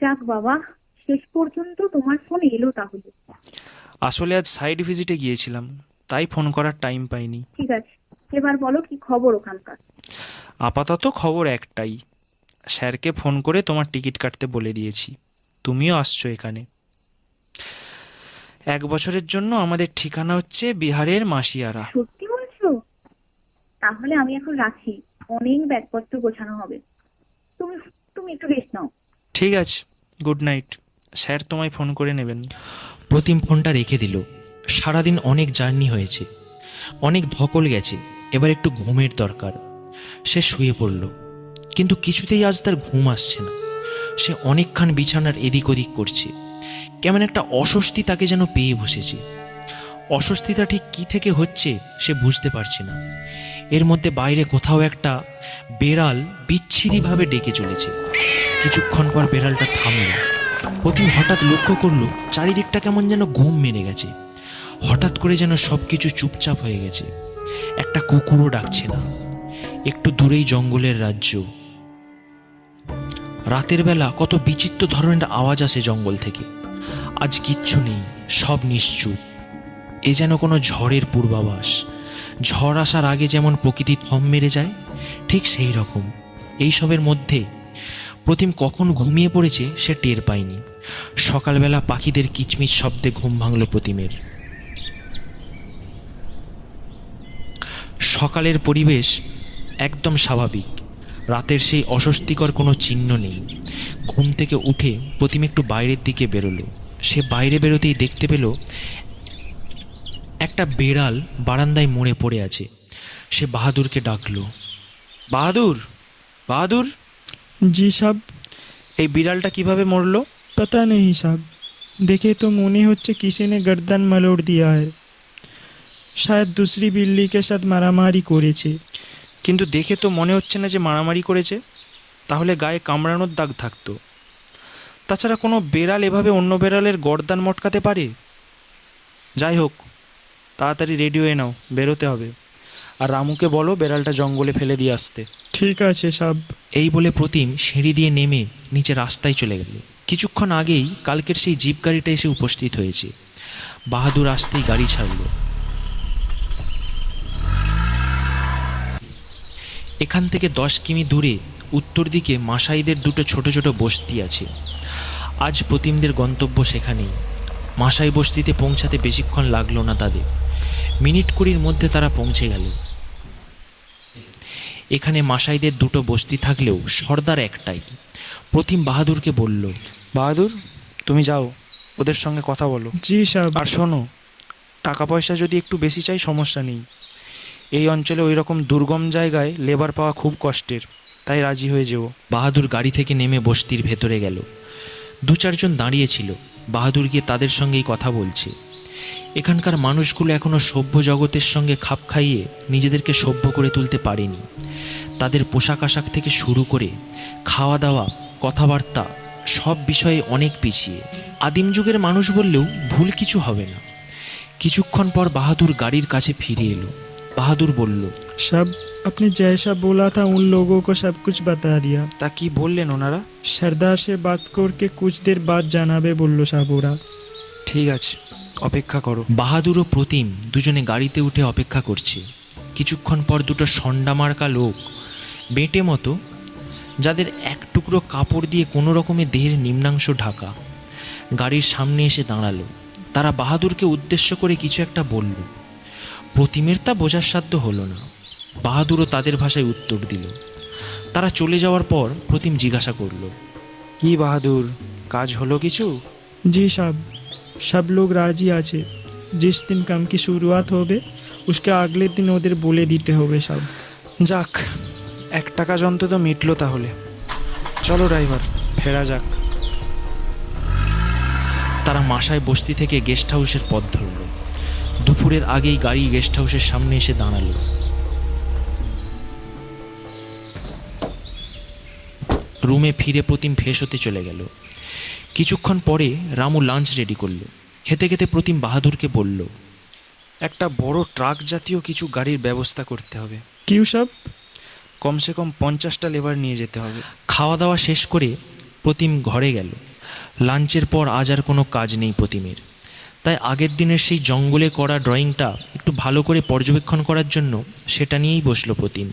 যাক বাবা, শেষ পর্যন্ত তোমার ফোন এলো তাহলে। আসলে আজ সাইড ভিজিটে গিয়েছিলাম, তাই ফোন করার টাইম পাইনি। ঠিক আছে, এবার বলো কি খবর ওখানকার? আপাতত খবর একটাই, স্যারকে ফোন করে তোমার টিকিট কাটতে বলে দিয়েছি, তুমিও আসছো এখানে। 1 বছরের জন্য আমাদের ঠিকানা হচ্ছে বিহারের মাসিয়ারা। সত্যি বলছো? তাহলে আমি এখন রাখি, অনেক ব্যাগপত্র গোছানো হবে। তুমি তুমি একটু রেস্ট নাও। ঠিক আছে, গুড নাইট, স্যার তোমায় ফোন করে নেবেন। প্রতিম ফোনটা রেখে দিল। সারাদিন অনেক জার্নি হয়েছে, অনেক ধকল গেছে, এবার একটু ঘুমের দরকার। সে শুয়ে পড়ল, কিন্তু কিছুতেই আজ তার ঘুম আসছে না। সে অনেকক্ষণ বিছানার এদিক ওদিক করছে, কেমন একটা অস্বস্তি তাকে যেন পেয়ে বসেছে। অস্বস্তিটা ঠিক কী থেকে হচ্ছে সে বুঝতে পারছে না। এর মধ্যে বাইরে কোথাও একটা বেড়াল বিচ্ছিরিভাবে ডেকে চলেছে। কিছুক্ষণ পর বেড়ালটা থামল। প্রতিম হঠাৎ লক্ষ্য করলো চারিদিকটা কেমন যেন ঘুম মেরে গেছে। হঠাৎ করে যেন সব কিছু চুপচাপ হয়ে গেছে। একটা কুকুরও ডাকছে না। একটু দূরেই জঙ্গলের রাজ্য। রাতের বেলা কত বিচিত্র ধরনের আওয়াজ আসে জঙ্গল থেকে। আজ কিচ্ছু নেই, সব নিশ্চুপ। এ যেন কোনো ঝড়ের পূর্বাভাস। ঝড় আসার আগে যেমন প্রকৃতি থম মেরে যায়, ঠিক সেই রকম। এইসবের মধ্যে প্রতিম কখন ঘুমিয়ে পড়েছে সে টের পায়নি। সকালবেলা পাখিদের কিচমিচ শব্দে ঘুম ভাঙল প্রতিমের। সকালের পরিবেশ একদম স্বাভাবিক। রাতের সেই অস্বস্তিকর কোনো চিহ্ন নেই। ঘুম থেকে উঠে প্রতিম একটু বাইরের দিকে বেরোলো। সে বাইরে বেরোতেই দেখতে পেল একটা বেড়াল বারান্দায় মরে পড়ে আছে। সে বাহাদুরকে ডাকলো। বাহাদুর, বাহাদুর, जी साहब। এই বিড়ালটা কিভাবে মরলো? पता नहीं साहब, देखे तो मने होच्छे किसी ने गर्दन मलोड़ दिया है। शायद दूसरी बिल्ली के साथ मारामारी करेছে। কিন্তু দেখে তো মনে হচ্ছে না যে মারামারি করেছে, তাহলে গায়ে কামড়ানোর দাগ থাকতো। তাছাড়া কোনো বেড়াল এভাবে অন্য বেড়ালের গর্দান মটকাতে পারে? যাই হোক, তাড়াতাড়ি রেডি হয়ে নাও, বেরোতে হবে। আর রামুকে বলো বেড়ালটা জঙ্গলে ফেলে দিয়ে আসতে। ঠিক আছে সাহেব। এই বলে প্রতিম সিঁড়ি দিয়ে নেমে নিচে রাস্তায় চলে গেল। কিছুক্ষণ আগেই কালকের সেই জিপ গাড়িটা এসে উপস্থিত হয়েছে। বাহাদুর আসতেই গাড়ি ছাড়ল। এখান থেকে 10 কিমি দূরে উত্তর দিকে মাসাইদের দুটো ছোট ছোট বস্তি আছে। আজ প্রতিমদের গন্তব্য সেখানেই। মাসাই বস্তিতে পৌঁছাতে বেশিক্ষণ লাগলো না তাদের। মিনিট 20 মধ্যে তারা পৌঁছে গেল। এখানে মাসাইদের দুটো বস্তি থাকলেও সর্দার একটাই। প্রতিম বাহাদুরকে বলল, বাহাদুর, তুমি যাও, ওদের সঙ্গে কথা বলো। জি সাহেব। আর শোনো, টাকা পয়সা যদি একটু বেশি চাই সমস্যা নেই। এই অঞ্চলে ওই রকম দুর্গম জায়গায় লেবার পাওয়া খুব কষ্টের, তাই রাজি হয়ে যেও। বাহাদুর গাড়ি থেকে নেমে বস্তির ভেতরে গেল। 2-4 জন দাঁড়িয়েছিল। বাহাদুর গিয়ে তাদের সঙ্গেই কথা বলছে। এখানকার মানুষগুলো এখনও সভ্য জগতের সঙ্গে খাপ খাইয়ে নিজেদেরকে সভ্য করে তুলতে পারেনি। তাদের পোশাক আশাক থেকে শুরু করে খাওয়া দাওয়া, কথাবার্তা সব বিষয়ে অনেক পিছিয়ে। আদিম যুগের মানুষ বললেও ভুল কিছু হবে না। কিছুক্ষণ পর বাহাদুর গাড়ির কাছে ফিরে এলো। বাহাদুর বলল, साहब आपने जैसा बोला था उन लोगों को सब कुछ बता दिया। তা কি বললেন ওনারা? सरदार से बात करके कुछ देर बाद জানাবে বললো সাহেব ওরা। ঠিক আছে, অপেক্ষা করো। বাহাদুর ও প্রতিম দুজনে গাড়িতে উঠে অপেক্ষা করছে। কিছুক্ষণ পর দুটো সন্ডা মার্কা লোক, বেঁটে মতো, যাদের এক টুকরো কাপড় দিয়ে কোনো রকমের দেহের নিম্নাংশ ঢাকা, গাড়ির সামনে এসে দাঁড়ালো। তারা বাহাদুরকে উদ্দেশ্য করে কিছু একটা বলল। প্রতিমের তা বোঝার সাধ্য হলো না। বাহাদুরও তাদের ভাষায় উত্তর দিল। তারা চলে যাওয়ার পর প্রতিম জিজ্ঞাসা করল, কি বাহাদুর, কাজ হলো কিছু? जी साहब, सब लोग राजी আছে। जिस दिन काम की शुरुआत হবে उसके अगले दिन ওদের বলে দিতে হবে সাহেব। যাক, 1 টাকা অন্তত মিটলো তাহলে। চলো ড্রাইভার, ফেরা যাক। তারা মাসায় বস্তি থেকে গেস্ট হাউসের পথ ধরল। দুপুরের আগেই গাড়ি গেস্ট হাউসের সামনে এসে দাঁড়ালো। রুমে ফিরে প্রতিম ফ্রেশ হতে চলে গেল। কিছুক্ষণ পরে রামু লাঞ্চ রেডি করলো। খেতে খেতে প্রতিম বাহাদুরকে বলল, একটা বড় ট্রাক জাতীয় কিছু গাড়ির ব্যবস্থা করতে হবে। क्यों साहब? কমসে কম 50টা লেবার নিয়ে যেতে হবে। খাওয়া দাওয়া শেষ করে প্রতিম ঘরে গেল। লাঞ্চের পর আজ আর কোনো কাজ নেই প্রতিমের, তাই আগের দিনের সেই জঙ্গলে করা ড্রয়িংটা একটু ভালো করে পর্যবেক্ষণ করার জন্য সেটা নিয়েই বসলো প্রতিম।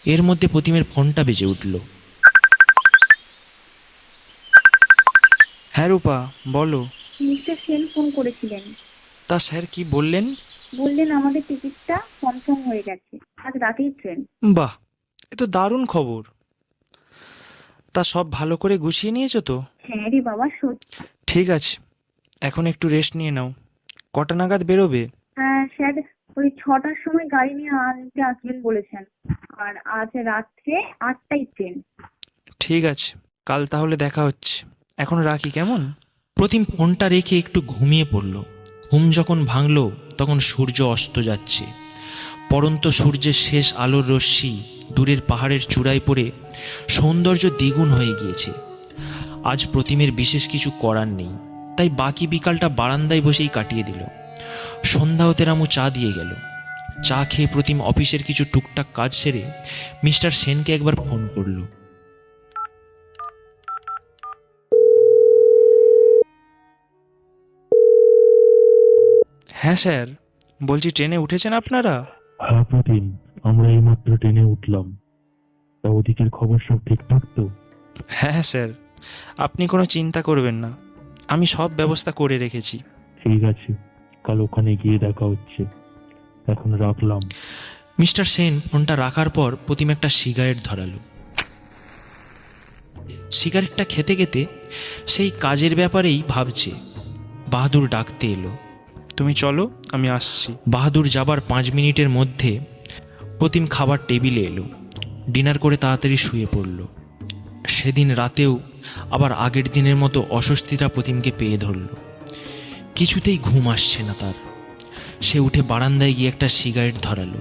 এর মধ্যে প্রতিমের ফোনটা বেজে উঠল। হ্যাঁ রূপা, বলো। মিস্টার সেন ফোন করেছিলেন। তা স্যার কি বললেন? বললেন আমাদের টিকিটটা কনফার্ম হয়ে গেছে, আজ রাতেই ট্রেন। বাহ, এ তো দারুণ খবর। তা সব ভালো করে গুছিয়ে নিয়েছো তো? হ্যাঁ রে বাবা, সত্যি। ঠিক আছে, এখন একটু রেস্ট নিয়ে নাও। কটা নাগাদ বেরোবে? হ্যাঁ স্যার, ওই 6টার সময় গাড়ি নিয়ে আনতে আসবেন বলেছেন, আর আজ রাত্রে 8টায় ট্রেন। ঠিক আছে, কাল তাহলে দেখা হচ্ছে। এখন রাখি, কেমন? প্রতিম ফোনটা রেখে একটু ঘুমিয়ে পড়ল। ঘুম যখন ভাঙল তখন সূর্য অস্ত যাচ্ছে। পড়ন্ত সূর্যের শেষ আলোর রশ্মি দূরের পাহাড়ের চূড়ায় পড়ে সৌন্দর্য দ্বিগুণ হয়ে গিয়েছে। আজ প্রতিমের বিশেষ কিছু করার নেই, তাই বাকি বিকালটা বারান্দায় বসেই কাটিয়ে দিল। সন্ধ্যা হতে রামু চা দিয়ে গেল। চা খেয়ে প্রতিম অফিসের কিছু টুকটাক কাজ সেরে মিস্টার সেনকে একবার ফোন করল। হ্যাঁ স্যার, বলছি ট্রেনে উঠেছেন আপনারা? হ্যাঁ প্রতিম, আমরা এইমাত্র ট্রেনে উঠলাম। তা ওদিকের খবর সব ঠিকঠাক তো? হ্যাঁ স্যার, আপনি কোনো চিন্তা করবেন না, আমি সব ব্যবস্থা করে রেখেছি। ঠিক আছে, কাল ওখানে গিয়ে দেখা হচ্ছে। এখন রাখলাম। মিস্টার সেন ফোনটা রাখার পর প্রতিম একটা সিগারেট ধরালো। সিগারেটটা খেতে খেতে সেই কাজের ব্যাপারেই ভাবছে। বাহাদুর ডাকতে এলো। তুমি চলো, আমি আসছি। বাহাদুর যাবার 5 মিনিটের মধ্যে প্রতিম খাবার টেবিলে এলো। ডিনার করে তাড়াতাড়ি শুয়ে পড়ল। সেদিন রাতেও আবার আগের দিনের মতো অস্বস্তিটা প্রতিমকে পেয়ে ধরল। কিছুতেই ঘুম আসছে না তার। সে উঠে বারান্দায় গিয়ে একটা সিগারেট ধরালো।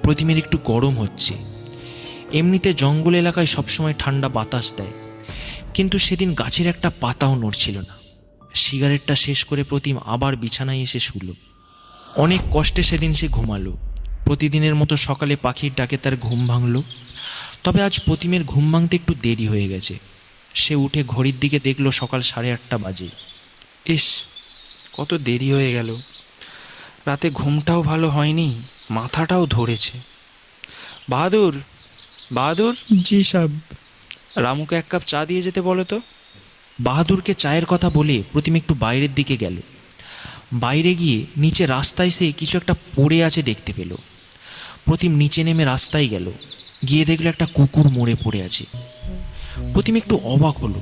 প্রতিমের একটু গরম হচ্ছে। এমনিতে জঙ্গল এলাকায় সবসময় ঠান্ডা বাতাস দেয়, কিন্তু সেদিন গাছের একটা পাতাও নড়ছিল না। সিগারেটটা শেষ করে প্রতিম আবার বিছানায় এসে শুলো। অনেক কষ্টে সেদিন সে ঘুমালো। প্রতিদিনের মতো সকালে পাখির ডাকে তার ঘুম ভাঙল। তবে আজ প্রতিমের ঘুম ভাঙতে একটু দেরি হয়ে গেছে। সে উঠে ঘড়ির দিকে দেখলো সকাল 8:30 বাজে। ইস, কত দেরি হয়ে গেল। রাতে ঘুমটাও ভালো হয়নি, মাথাটাও ধরেছে। বাহাদুর, বাহাদুর, जी साहब। রামুকে 1 কাপ চা দিয়ে যেতে বলো তো। বাহাদুরকে চায়ের কথা বলে প্রতিম একটু বাইরের দিকে গেল। বাইরে গিয়ে নিচে রাস্তায় সে কিছু একটা পড়ে আছে দেখতে পেল। প্রতিম নিচে নেমে রাস্তায় গেল, গিয়ে দেখলো একটা কুকুর মরে পড়ে আছে। প্রতিম একটু অবাক হলো।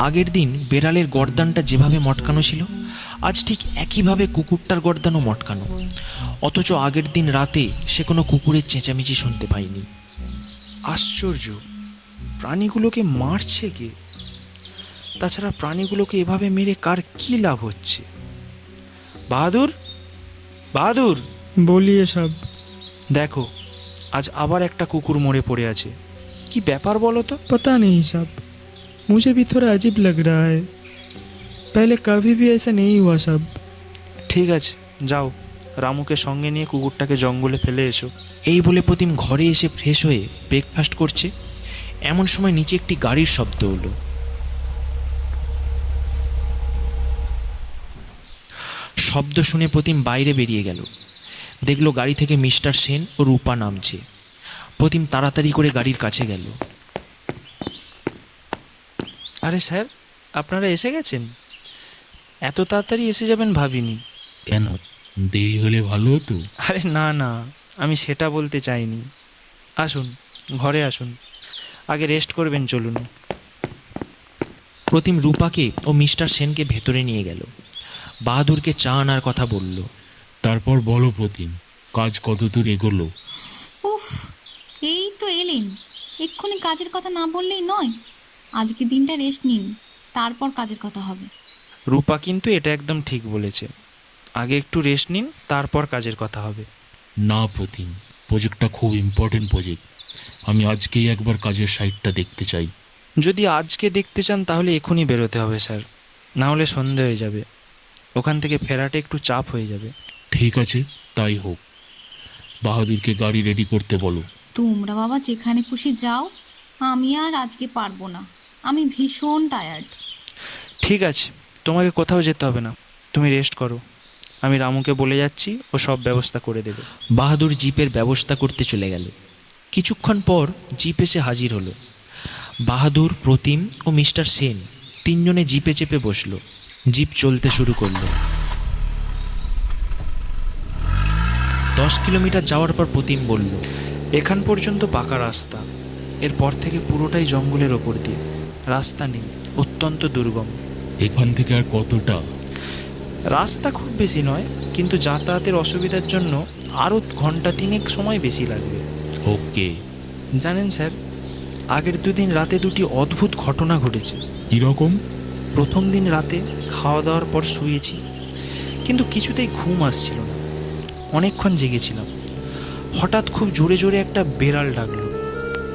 আগের দিন বেড়ালের গর্দানটা যেভাবে মটকানো ছিল, আজ ঠিক একইভাবে কুকুরটার গর্দানও মটকানো। অথচ আগের দিন রাতে সে কোনো কুকুরের চেঁচামেচি শুনতে পায়নি। আশ্চর্য, প্রাণীগুলোকে মারছে কে? তাছাড়া প্রাণীগুলোকে এভাবে মেরে কার কি লাভ হচ্ছে? বাহাদুর, বাহাদুর, बोलिए साहब। দেখো, আজ আবার একটা কুকুর মরে পড়ে আছে। কি ব্যাপার বলো তো? पता नहीं साहब, मुझे भी थोड़ा अजीब लग रहा है। पहले कभी भी ऐसा नहीं हुआ साहब। ঠিক আছে, যাও, রামুকে সঙ্গে নিয়ে কুকুরটাকে জঙ্গলে ফেলে এসো। এই বলে প্রতিম ঘরে এসে ফ্রেশ হয়ে ব্রেকফাস্ট করছে। এমন সময় নিচে একটি গাড়ির শব্দ হলো। শব্দ শুনে প্রতিম বাইরে বেরিয়ে গেল। দেখলো গাড়ি থেকে মিস্টার সেন ও রূপা নামছে। প্রতিম তাড়াতাড়ি করে গাড়ির কাছে গেল। আরে স্যার, আপনারা এসে গেছেন? এত তাড়াতাড়ি এসে যাবেন ভাবিনি। কেন, দেরি হলে ভালো হতো? আরে না না, আমি সেটা বলতে চাইনি। আসুন, ঘরে আসুন, আগে রেস্ট করবেন, চলুন। প্রতিম রূপাকে ও মিস্টার সেনকে ভেতরে নিয়ে গেল। বাহাদুরকে চা আনার কথা বলল। তারপর বলো প্রতিম, কাজ কতদূর এগোলো? উফ, এই তো এলেন। এক্ষুনি কাজের কথা না বললেই নয়। আজকে দিনটা রেস্ট নিন, তারপর কাজের কথা হবে। রূপা কিন্তু এটা একদম ঠিক বলেছে, আগে একটু রেস্ট নিন, তারপর কাজের কথা হবে। না প্রতিম, প্রজেক্টটা খুব ইম্পর্টেন্ট প্রজেক্ট। আমি আজকেই একবার কাজের সাইটটা দেখতে চাই। যদি আজকে দেখতে চান তাহলে এখনই বেরোতে হবে স্যার, না হলে সন্ধে হয়ে যাবে, ওখান থেকে ফেরাটা একটু চাপ হয়ে যাবে। ঠিক আছে, তাই হোক। বাহাদুরকে গাড়ি রেডি করতে বলো। তোমরা বাবা যেখানে খুশি যাও, আমি আর আজকে পারবো না, আমি ভীষণ টায়ার্ড। ঠিক আছে, তোমাকে কোথাও যেতে হবে না, তুমি রেস্ট করো। আমি রামুকে বলে যাচ্ছি, ও সব ব্যবস্থা করে দেবে। বাহাদুর জিপের ব্যবস্থা করতে চলে গেল। কিছুক্ষণ পর জিপ এসে হাজির হলো। বাহাদুর, প্রতিম ও মিস্টার সেন তিনজনে জিপে চেপে বসলো। জিপ চলতে শুরু করলো। 10 কিলোমিটার যাওয়ার পর প্রতিম বলল, এখান পর্যন্ত পাকা রাস্তা, এরপর থেকে পুরোটাই জঙ্গলের ওপর দিয়ে, রাস্তা নেই, অত্যন্ত দুর্গম। এখান থেকে আর কতটা? রাস্তা খুব বেশি নয়, কিন্তু যাতায়াতের অসুবিধার জন্য আরও ঘন্টা 3 সময় বেশি লাগবে। ওকে। জানেন স্যার, আগের দুদিন রাতে দুটি অদ্ভুত ঘটনা ঘটেছে। কীরকম? প্রথম দিন রাতে খাওয়া দাওয়ার পর শুয়েছি, কিন্তু কিছুতেই ঘুম আসছিল না, অনেকক্ষণ জেগেছিলাম। হঠাৎ খুব জোরে জোরে একটা বেড়াল ডাকলো,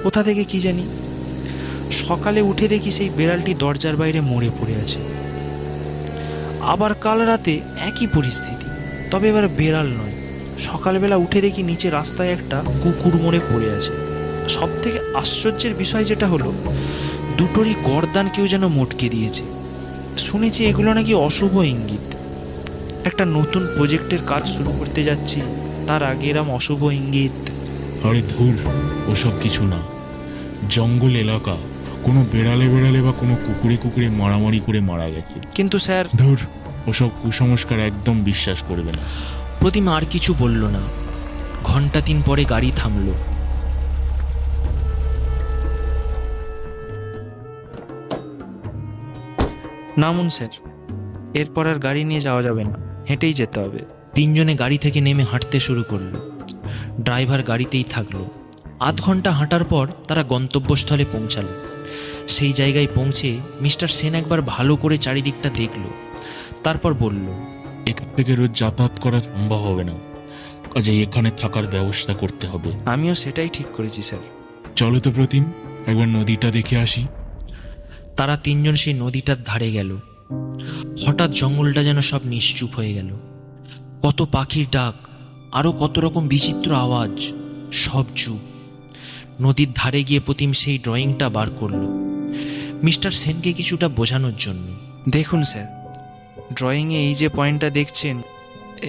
কোথা থেকে কি জানি। সকালে উঠে দেখি সেই বেড়ালটি দরজার বাইরে মরে পড়ে আছে। আবার কাল রাতে একই পরিস্থিতি, তবে এবার বেড়াল নয়। সকালবেলা উঠে দেখি নিচে রাস্তায় একটা কুকুর মরে পড়ে আছে। সব থেকে আশ্চর্যের বিষয় যেটা হলো, দুটোরই গর্দান কেউ যেন মটকে দিয়েছে। শুনেছি এগুলো নাকি অশুভ ইঙ্গিত। একটা নতুন প্রজেক্টের কাজ শুরু করতে যাচ্ছি, তার আগে এরম অশুভ ইঙ্গিত। আরে ধুর, ওসব কিছু না। জঙ্গল এলাকা, কোনো বেড়ালে বেড়ালে বা কোনো কুকুরে কুকুরে মারামারি করে মারা গেছে। কিন্তু স্যার, ধুর, ওসব কুসংস্কার একদম বিশ্বাস করবে না। প্রতিম আর কিছু বলল না। ঘন্টা 3 পরে গাড়ি থামলো। নামুন স্যার, এরপর আর গাড়ি নিয়ে যাওয়া যাবে না, হেঁটেই যেতে হবে। তিনজনে গাড়ি থেকে নেমে হাঁটতে শুরু করলো। ড্রাইভার গাড়িতেই থাকলো। আধ ঘন্টা হাঁটার পর তারা গন্তব্যস্থলে পৌঁছালো। সেই জায়গায় পৌঁছে মিস্টার সেন একবার ভালো করে চারিদিকটা দেখলো, তারপর বলল, এখান থেকে রোজ যাতায়াত করা সম্ভব হবে না, কাজে এখানে থাকার ব্যবস্থা করতে হবে। আমিও সেটাই ঠিক করেছি স্যার। চলো তো প্রতিম, একবার নদীটা দেখে আসি। তারা তিনজন সেই নদীটার ধারে গেল। হঠাৎ জঙ্গলটা যেন সব নিশ্চুপ হয়ে গেল। কত পাখির ডাক, আরও কত রকম বিচিত্র আওয়াজ, সব চুপ। নদীর ধারে গিয়ে প্রতিম সেই ড্রয়িংটা বার করলো, মিস্টার সেনকে কিছুটা বোঝানোর জন্য। দেখুন স্যার, ড্রয়িংয়ে এই যে পয়েন্টটা দেখছেন,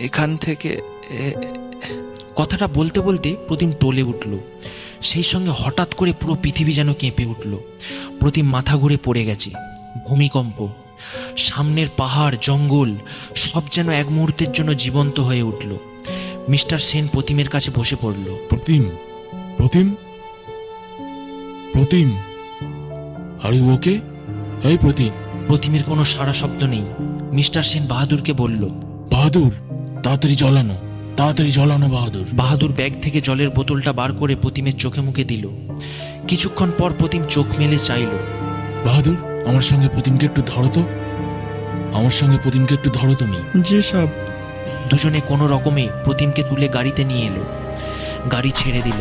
এখান থেকে কথাটা বলতে বলতে প্রতিম টলে উঠল। সেই সঙ্গে হঠাৎ করে পুরো পৃথিবী যেন কেঁপে উঠল। প্রতিম মাথা ঘুরে পড়ে গেছে। ভূমিকম্প, সামনের পাহাড়, জঙ্গল সব যেন এক মুহূর্তের জন্য জীবন্ত হয়ে উঠল। মিস্টার সেন প্রতিমের কাছে বসে পড়ল। প্রতিম, প্রতিম, প্রতিম, আরে ওকে? এই প্রতিম। প্রতিমের কোনো সাড়া শব্দ নেই। মিস্টার সেন বাহাদুরকে বলল, বাহাদুর, তাড়াতাড়ি জ্বলানো, তাড়াতাড়ি জ্বলানো বাহাদুর। বাহাদুর ব্যাগ থেকে জলের বোতলটা বার করে প্রতিমের চোখে মুখে দিল। কিছুক্ষণ পর প্রতিম চোখ মেলে চাইল। বাহাদুর, আমার সঙ্গে প্রতিমকে একটু ধরো তো, আমার সঙ্গে প্রতিমকে একটু ধরো তুমি। जी साहब। দুজনে কোনো রকমে প্রতিমকে তুলে গাড়িতে নিয়ে এলো। গাড়ি ছেড়ে দিল।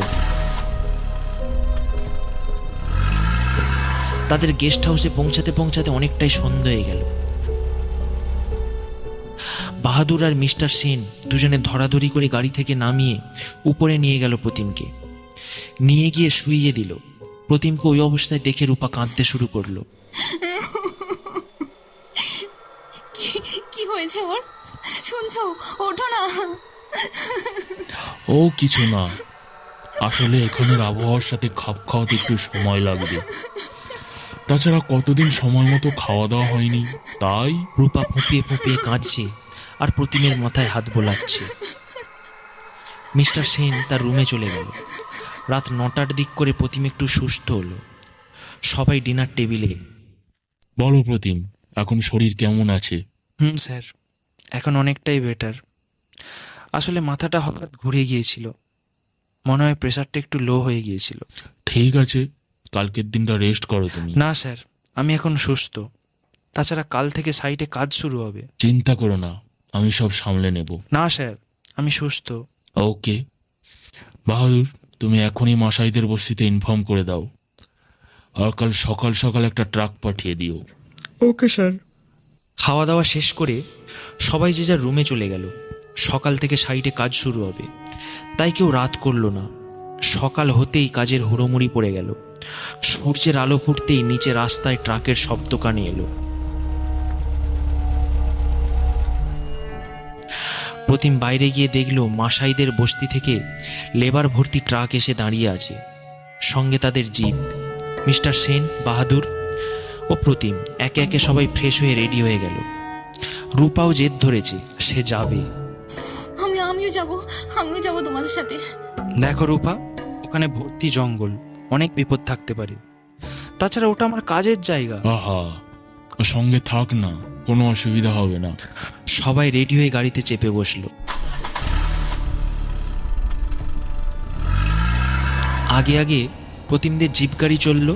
তাদের গেস্ট হাউসে পৌঁছাতে পৌঁছাতে অনেকটাই সন্ধ্যা হয়ে গেল। বাহাদুর আর মিস্টার সেন দুজনে ধরাধরি করে গাড়ি থেকে নামিয়ে উপরে নিয়ে গেল প্রতিমকে। নিয়ে গিয়ে শুইয়ে দিল। প্রতিমকে ওই অবস্থায় দেখে রূপা কাঁদতে শুরু করলো। কি হয়েছে ওর? শুনছো? ওঠো না। ও কিছু না, আসলে এখানের আবহাওয়ার সাথে খাপ খাওয়াতে একটু সময় লাগবে। তাছাড়া কতদিন সময় মতো খাওয়া দাওয়া হয়নি, তাই। রূপা ফুঁপিয়ে ফুঁপিয়ে কাঁদছে আর প্রতিমের মাথায় হাত বোলাচ্ছে। মিস্টার সেন তার রুমে চলে গেল। রাত 9টার দিক করে প্রতিম একটু সুস্থ হলো। সবাই ডিনার টেবিলে। বলো প্রতিম, এখন শরীর কেমন আছে? স্যার, এখন অনেকটাই বেটার। আসলে মাথাটা হঠাৎ ঘুরে গিয়েছিল, মনে হয় প্রেশারটা একটু লো হয়ে গিয়েছিল। ঠিক আছে, কালকের দিনটা রেস্ট করো তুমি। না স্যার, আমি এখন সুস্থ। তাছাড়া কাল থেকে সাইটে কাজ শুরু হবে। চিন্তা করো না, আমি সব সামলে নেব। না স্যার, আমি সুস্থ। ওকে বাহাদুর, তুমি এখনই মাসাইদের বস্তিতে ইনফর্ম করে দাও, আর কাল সকাল সকাল একটা ট্রাক পাঠিয়ে দিও। Okay sir. খাওয়া দাওয়া শেষ করে সবাই যে যার রুমে চলে গেল। সকাল থেকে সাইটে কাজ শুরু হবে, তাই কেউ রাত করলো না। সকাল হতেই কাজের হুড়োমুড়ি পড়ে গেল। সূর্যের আলো ফুটতেই নিচে রাস্তায় ট্রাকের শব্দ কানে এলো। প্রতিম বাইরে গিয়ে দেখল মাসাইদের বস্তি থেকে লেবার ভর্তি ট্রাক এসে দাঁড়িয়ে আছে, সঙ্গে তাদের জিপ। মিস্টার সেন, বাহাদুর ও প্রতিম একে একে সবাই ফ্রেশ হয়ে রেডি হয়ে গেল। রূপাও জেদ ধরেছে, সে যাবে। আমিও যাব তোমাদের সাথে। দেখো রূপা, ওখানে ভর্তি জঙ্গল, অনেক বিপদ থাকতে পারে। তাছাড়া ওটা আমার কাজের জায়গা। আহা, ওর সঙ্গে থাক না, কোনো অসুবিধা হবে না। সবাই রেডি হয়ে গাড়িতে চেপে বসলো। আগে আগে প্রতিমদের জিপ গাড়ি চলল,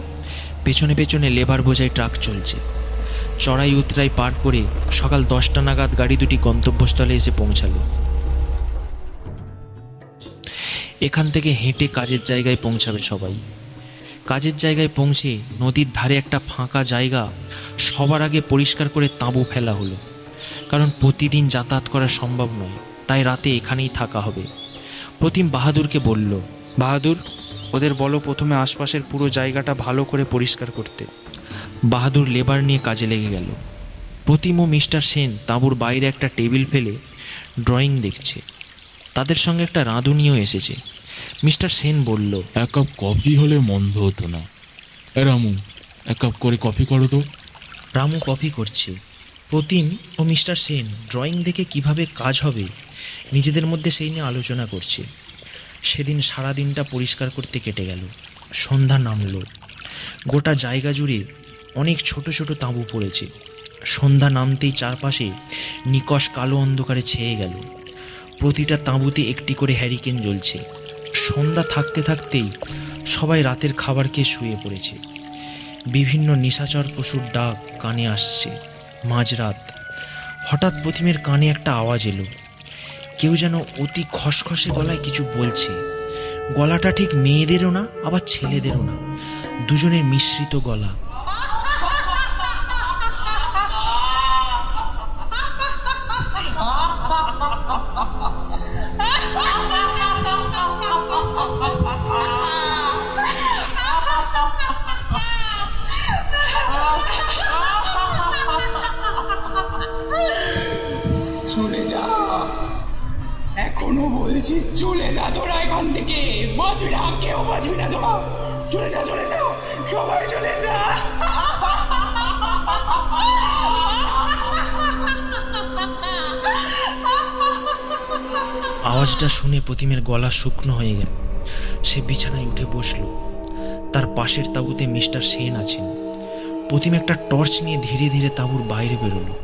পেছনে পেছনে লেবার বোঝাই ট্রাক চলছে। চড়াই উতরাই পার করে সকাল 10টা নাগাদ গাড়ি দুটি গন্তব্যস্থলে এসে পৌঁছালো। এখান থেকে হেঁটে কাজের জায়গায় পৌঁছাবে সবাই। কাজের জায়গায় পৌঁছে নদীর ধারে একটা ফাঁকা জায়গা সবার আগে পরিষ্কার করে তাঁবু ফেলা হলো, কারণ প্রতিদিন যাতায়াত করা সম্ভব নয়, তাই রাতে এখানেই থাকা হবে। প্রতিম বাহাদুরকে বলল, বাহাদুর, ওদের বলো প্রথমে আশপাশের পুরো জায়গাটা ভালো করে পরিষ্কার করতে। বাহাদুর লেবার নিয়ে কাজে লেগে গেল। প্রতিম ও মিস্টার সেন তাঁবুর বাইরে একটা টেবিল ফেলে ড্রয়িং দেখছে। তাদের সঙ্গে একটা রাঁধুনিও এসেছে। মিস্টার সেন বলল, এক কাপ কফি হলে মন্দ হতো না। রামু, এক কাপ করে কফি করো তো। রামু কফি করছে। প্রতিম ও মিস্টার সেন ড্রয়িং দেখে কিভাবে কাজ হবে নিজেদের মধ্যে সেই নিয়ে আলোচনা করছে। সেদিন সারাদিনটা পরিষ্কার করতে কেটে গেল। সন্ধ্যা নামলো। গোটা জায়গা জুড়ে অনেক ছোট ছোট তাঁবু পড়েছে। সন্ধ্যা নামতেই চারপাশে নিকষ কালো অন্ধকারে ছেয়ে গেল। প্রতিটা তাঁবুতে একটি করে হ্যারিকেন জ্বলছে। সন্ধ্যা থাকতে থাকতেই সবাই রাতের খাবার খেয়ে শুয়ে পড়েছে। বিভিন্ন নিশাচর পশুর ডাক কানে আসছে। মাঝরাত হঠাৎ প্রতিমের কানে একটা আওয়াজ এলো। কেউ যেন অতি খসখসে গলায় কিছু বলছে। গলাটা ঠিক মেয়েদেরও না, আবার ছেলেদেরও না, দুজনের মিশ্রিত গলা। চলে যা, এখনো বলছি চলে যা তোরা এখান থেকে। বাঁচবি না, কেউ বাঁচবি না তোরা। চলে যা, চলে যা, সবাই চলে যা। আওয়াজটা শুনে প্রতিমের গলা শুকনো হয়ে গেল। সে বিছানায় উঠে বসল। তার পাশের তাঁবুতে মিস্টার সেন আছেন। প্রতিম একটা টর্চ নিয়ে ধীরে ধীরে তাঁবুর বাইরে বেরোলো।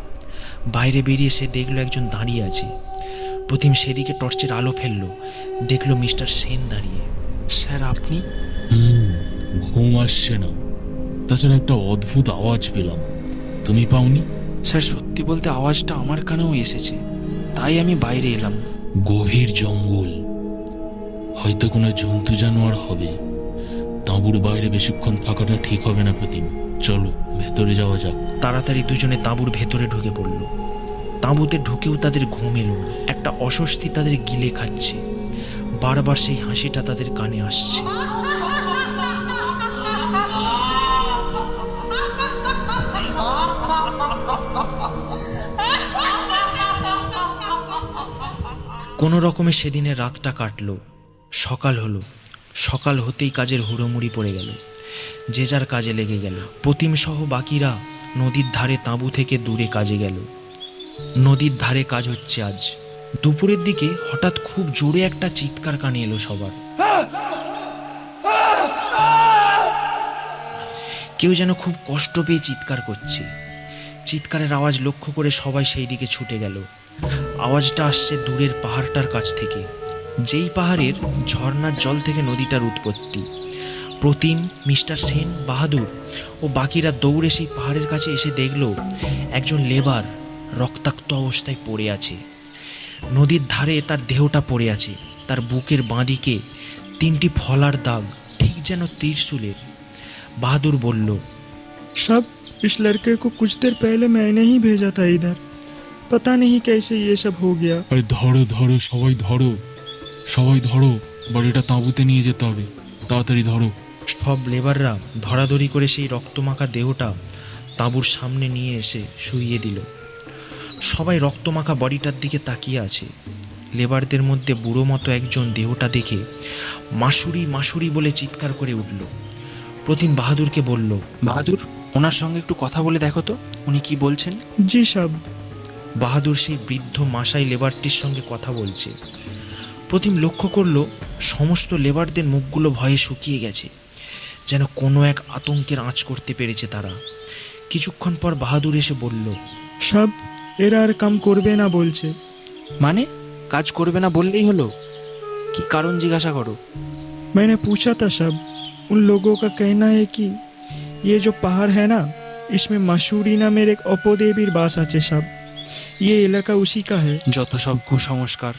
বাইরে বেরিয়ে সে দেখলো একজন দাঁড়িয়ে আছে। প্রতিম সেদিকে টর্চের আলো ফেললো, দেখলো মিস্টার সেন দাঁড়িয়ে। স্যার, আপনি? ঘুম আসছে না, তাছাড়া একটা অদ্ভুত আওয়াজ পেলাম। তুমি পাওনি? স্যার, সত্যি বলতে আওয়াজটা আমার কানেও এসেছে, তাই আমি বাইরে এলাম। গভীর জঙ্গল, হয়তো কোনো জন্তু জানোয়ার হবে। তাঁবুর বাইরে বেশিক্ষণ থাকাটা ঠিক হবে না প্রতিম। চলো ভেতরে যাওয়া যাক। তাড়াতাড়ি দুজনে তাঁবুর ভেতরে ঢুকে পড়ল। তাঁবুতে ঢুকেও তাদের ঘুম এলো না। একটা অস্বস্তি তাদের গিলে খাচ্ছে। বারবার সেই হাসিটা তাদের কানে আসছে। কোনো রকমে সেদিনের রাতটা কাটলো। সকাল হলো। সকাল হতেই কাজের হুড়োমুড়ি পড়ে গেল। যে যার কাজে লেগে গেল। প্রতিম সহ বাকিরা নদীর ধারে তাঁবু থেকে দূরে কাজে গেল। নদীর ধারে কাজ হচ্ছে আজ। দুপুরের দিকে হঠাৎ খুব জোরে একটা চিৎকার কানে এলো সবার। কেউ যেন খুব কষ্ট পেয়ে চিৎকার করছে। চিৎকারের আওয়াজ লক্ষ্য করে সবাই সেই দিকে ছুটে গেল। আওয়াজটা আসছে দূরের পাহাড়টার কাছ থেকে, যেই পাহাড়ের ঝর্ণার জল থেকে নদীটার উৎপত্তি। প্রতিম, মিস্টার সেন, বাহাদুর ও বাকিরা দৌড়ে সেই পাহাড়ের কাছে এসে দেখল একজন লেবার রক্তাক্ত অবস্থায় পড়ে আছে। নদীর ধারে তার দেহটা পড়ে আছে। তার বুকের বাঁদিকে 3টি ফলার দাগ, ঠিক যেন ত্রিশূলের। বাহাদুর বলল, साहब इस लड़के को कुछ देर पहले मैंने ही भेजा था इधर, पता नहीं कैसे ये सब हो गया। আরে ধরো ধরো, সবাই ধরো, সবাই ধরো, বাড়িটা তাঁবুতে নিয়ে যেতে হবে, তাড়াতাড়ি ধরো। সব লেবাররা ধরাধরি করে সেই রক্তমাখা দেহটা তাঁবুর সামনে নিয়ে এসে শুইয়ে দিল। সবাই রক্তমাখা বডিটার দিকে তাকিয়ে আছে। লেবারদের মধ্যে বুড়ো মতো একজন দেহটা দেখে মাসুরি মাসুরি বলে চিৎকার করে উঠল। প্রতিম বাহাদুরকে বলল, বাহাদুর, ওনার সঙ্গে একটু কথা বলে দেখো তো, উনি কি বলছেন। जी साहब। বাহাদুর সেই বৃদ্ধ মাসাই লেবারটির সঙ্গে কথা বলছে। প্রতিম লক্ষ্য করল সমস্ত লেবারদের মুখগুলো ভয়ে শুকিয়ে গেছে, যেন কোনো এক আতঙ্কের আঁচ করতে পেরেছে তারা। কিছুক্ষণ পর বাহাদুর এসে বলল, साहब এরা আর কাম করবে না বলছে। মানে কাজ করবে না বললেই হলো? কি কারণ জিজ্ঞাসা করো। मैंने पूछा था साहब, उन लोगों का कहना है कि ये जो पहाड़ है ना, इसमें मशहूरी नामेर एक अपदेवीर बास আছে साहब। ये इलाका उसी का है। যত সব কুসংস্কার,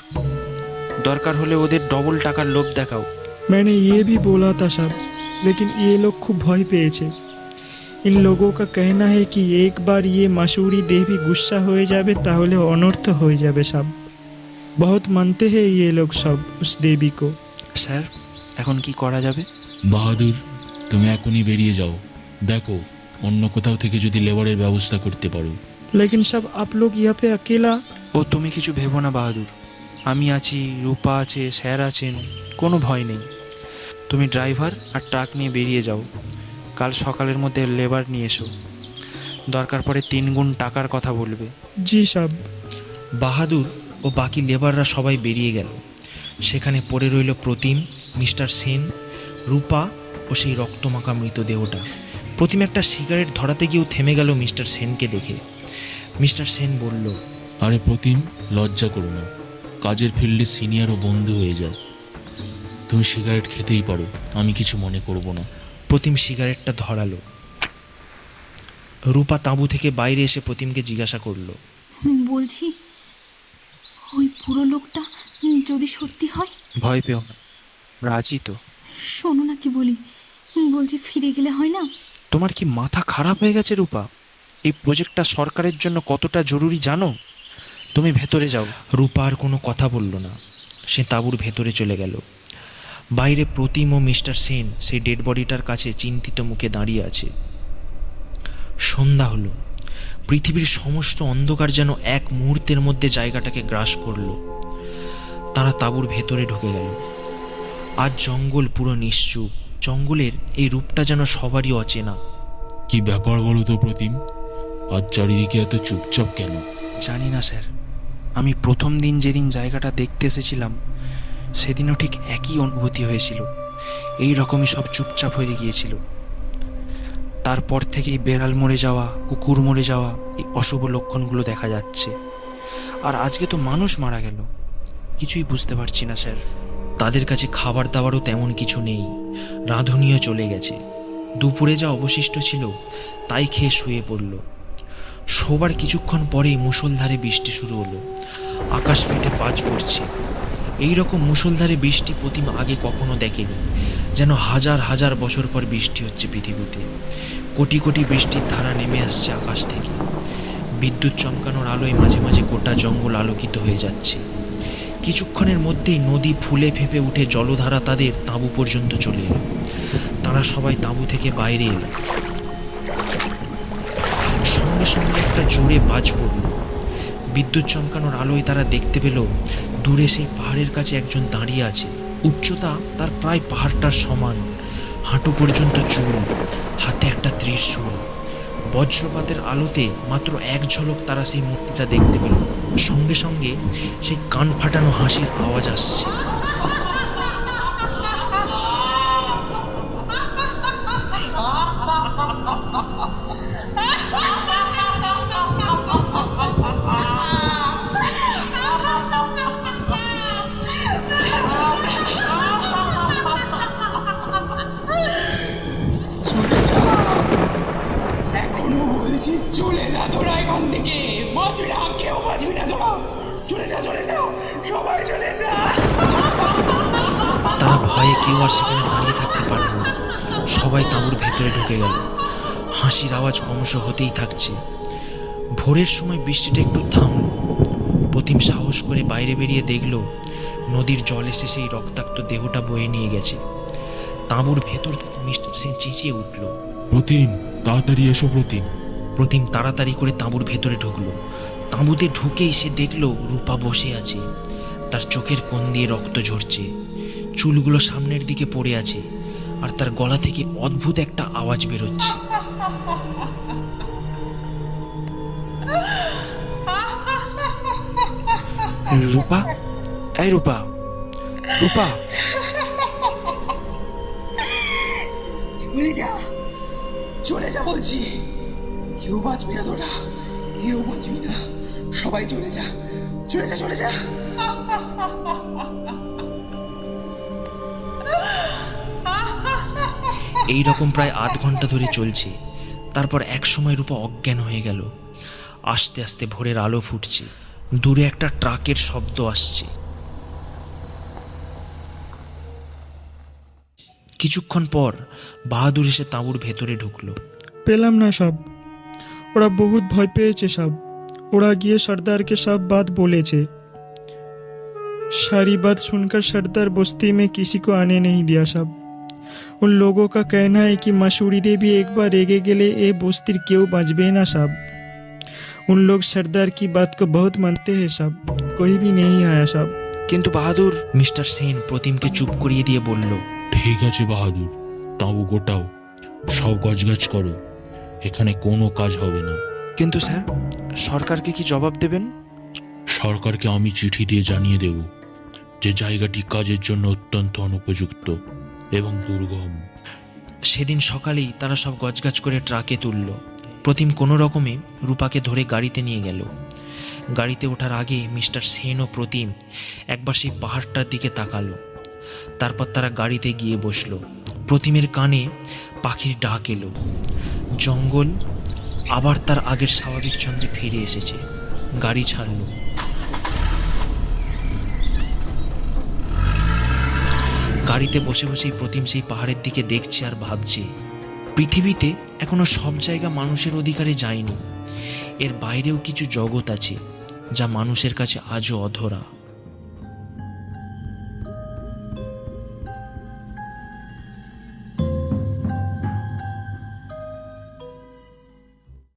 দরকার হলে ওদের ডবল টাকার লোভ দেখাও। मैंने ये भी बोला था साहब, लेकिन ये लोग खूब भय पेয়েছে। इन लोगों का कहना है कि एक बार ये मशहूरी देवी गुस्सा हो जाবে তাহলে অনর্থ হয়ে যাবে साहब। बहुत मानते हैं ये लोग सब उस देवी को। স্যার, এখন কি করা যাবে? বাহাদুর, তুমি এখনই বেরিয়ে যাও, দেখো অন্য কোথাও থেকে যদি লেবারের ব্যবস্থা করতে পারো। लेकिन सब आप लोग यहाँ पे अकेला। ও তুমি কিছু ভেবো না বাহাদুর, আমি আছি, রূপা আছে, স্যার আছেন, কোনো ভয় নেই। তুমি ড্রাইভার আর ট্রাক নিয়ে বেরিয়ে যাও। কাল সকালের মধ্যে লেবার নিয়ে এসো। দরকার পড়ে 3 গুণ টাকার কথা বলবে। जी साहब। বাহাদুর ও বাকি লেবাররা সবাই বেরিয়ে গেল। সেখানে পড়ে রইল প্রতিম, মিস্টার সেন, রূপা ও সেই রক্তমাখা মৃতদেহটা। প্রতিম একটা সিগারেট ধরাতে গিয়েও থেমে গেল মিস্টার সেনকে দেখে। মিস্টার সেন বলল, আরে প্রতিম, লজ্জা করো না, কাজের ফিল্ডে সিনিয়র ও বন্ধু হয়ে যায়, তুমি সিগারেট খেতেই পারো, আমি কিছু মনে করব না। প্রতিম সিগারেটটা ধরালো। রূপা তাঁবু থেকে বাইরে এসে প্রতিমকে জিজ্ঞাসা করলো, বলছি ওই পুরো লোকটা যদি সত্যি হয়? ভয় পেও না, রাজি তো। শোনো না কি বলি, বলছি ফিরে গেলে হয় না? তোমার কি মাথা খারাপ হয়ে গেছে রূপা? এই প্রজেক্টটা সরকারের জন্য কতটা জরুরি জানো? তুমি ভেতরে যাও। রূপা আর কোনো কথা বলল না, সে তাঁবুর ভেতরে চলে গেল। বাইরে প্রতিম ও মিস্টার সেন সেই ডেড বডিটার কাছে চিন্তিত মুখে দাঁড়িয়ে আছে। সন্ধ্যা হলো। পৃথিবীর সমস্ত অন্ধকার যেন এক মুহূর্তের মধ্যে জায়গাটাকে গ্রাস করল। তারা তাঁবুর ভেতরে ঢুকে গেল। আজ জঙ্গল পুরো নিশ্চুপ। জঙ্গলের এই রূপটা যেন সবারই অচেনা। কি ব্যাপার বলো তো প্রতিম, আজ চারিদিকে এত চুপচাপ কেন? জানি না স্যার, আমি প্রথম দিন যেদিন জায়গাটা দেখতে এসেছিলাম সেদিনও ঠিক একই অনুভূতি হয়েছিল। এই রকমই সব চুপচাপ হয়ে গিয়েছিল। তারপর থেকেই বেড়াল মরে যাওয়া, কুকুর মরে যাওয়া, এই অশুভ লক্ষণগুলো দেখা যাচ্ছে। আর আজকে তো মানুষ মারা গেল। কিছুই বুঝতে পারছি না স্যার। তাদের কাছে খাবার দাবারও তেমন কিছু নেই, রাঁধুনিও চলে গেছে। দুপুরে যা অবশিষ্ট ছিল তাই খেয়ে শুয়ে পড়ল। শোবার কিছুক্ষণ পরেই মুষলধারে বৃষ্টি শুরু হলো। আকাশ ফেটে বাজ পড়ছে। এই রকম মুষলধারে বৃষ্টি প্রতিম আগে কখনো দেখেনি। যেন হাজার হাজার বছর পর বৃষ্টি হচ্ছে পৃথিবীতে। কোটি কোটি বৃষ্টির ধারা নেমে আসছে আকাশ থেকে। বিদ্যুৎ চমকানোর আলোয় মাঝে মাঝে গোটা জঙ্গল আলোকিত হয়ে যাচ্ছে। কিছুক্ষণের মধ্যেই নদী ফুলে ফেঁপে উঠে জলধারা তাদের তাঁবু পর্যন্ত চলে এলো। তারা সবাই তাঁবু থেকে বাইরে এলো। সঙ্গে সঙ্গে একটা জোরে বাজ পড়ল। বিদ্যুৎ চমকানোর আলোয় তারা দেখতে পেল দূরে সেই পাহাড়ের কাছে একজন দাঁড়িয়ে আছে। উচ্চতা তার প্রায় পাহাড়টার সমান, হাঁটু পর্যন্ত চুল, হাতে একটা ত্রিশূল। বজ্রপাতের আলোতে মাত্র এক ঝলক তারা সেই মূর্তিটা দেখতে পেল। সঙ্গে সঙ্গে সেই কান ফাটানো হাসির আওয়াজ আসছে। এখনো বলছি চলে যা তোরা এখান থেকে, বাঁচবি না, কেউ বাঁচবি না তোরা। চলে যা, চলে যা, সবাই চলে যা। তারা ভয়ে কেউ আর সেখানে দাঁড়িয়ে থাকতে পারল না। সবাই তাঁবুর ভেতরে ঢুকে গেল। হাসির আওয়াজ ক্রমশ হতেই থাকছে। ভোরের সময় বৃষ্টিটা একটু থামল। প্রতিম সাহস করে বাইরে বেরিয়ে দেখল নদীর জল এসে সেই রক্তাক্ত দেহটা বয়ে নিয়ে গেছে। তাঁবুর ভেতর থেকে মিস্টার সেন চেঁচিয়ে উঠল, প্রতিম, তাড়াতাড়ি এসো প্রতিম। প্রতিম তাড়াতাড়ি করে তাঁবুর ভেতরে ঢুকলো। তাঁবুতে ঢুকেই সে দেখল রূপা বসে আছে। তার চোখের কোণ দিয়ে রক্ত ঝরছে, চুলগুলো সামনের দিকে পড়ে আছে, আর তার গলা থেকে অদ্ভুত একটা আওয়াজ বেরোচ্ছে। রূপা, এই রূপা, রূপা। চলে যা, চলে যা বলছি, কেউ বাঁচবি না তোরা, কেউ বাঁচবি না, সবাই চলে যা, চলে যা, চলে যা। এই রকম প্রায় আধ ঘন্টা ধরে চলছে। তারপর এক সময় রূপা অজ্ঞান হয়ে গেল। আস্তে আস্তে ভোরের আলো ফুটছে, দূরে একটা ট্রাকের শব্দ আসছে। কিছুক্ষণ পর বাহাদুর এসে তাঁবুর ভেতরে ঢুকলো। পেলাম না সাব, ওরা বহুত ভয় পেয়েছে সাব। ওরা গিয়ে सरदार के सब बात बोलेছে। सारी बात सुनकर सरदार बस्ती में किसी को आने नहीं दिया साहब। उन लोगों का कहना है कि मसूरी देवी एक बार रेगे गेले ए बस्तीर केउ बाँचबे ना साहब। उन लोग सरदार की बात को बहुत मानते हैं साहब, कोई भी नहीं आया साहब। কিন্তু বাহাদুর, মিস্টার সেন প্রতিমকে চুপ করিয়ে দিয়ে বলল, ঠিক আছে বাহাদুর, তাঁবু গোটাও, সব গজগাজ করো, এখানে কোনো কাজ হবে না। কিন্তু স্যার, সরকারকে কি জবাব দেবেন? সরকারকে আমি চিঠি দিয়ে জানিয়ে দেব যে জায়গাটি কাজের জন্য অত্যন্ত অনুপযুক্ত এবং দুর্গম। সেদিন সকালেই তারা সব গজগাজ করে ট্রাকে তুলল। প্রতিম কোনো রকমে রূপাকে ধরে গাড়িতে নিয়ে গেল। গাড়িতে ওঠার আগে মিস্টার সেন ও প্রতিম একবার সেই পাহাড়টার দিকে তাকালো। তারপর তারা গাড়িতে গিয়ে বসলো। প্রতিমের কানে পাখির ডাক এলো। জঙ্গল আবার তার আগের স্বাভাবিক ছন্দে ফিরে এসেছে। গাড়ি ছাড়ল। গাড়িতে বসে বসেই প্রতিম সেই পাহাড়ের দিকে দেখছে আর ভাবছে, পৃথিবীতে এখনো সব জায়গা মানুষের অধিকারে যায়নি। এর বাইরেও কিছু জগৎ আছে যা মানুষের কাছে আজও অধরা।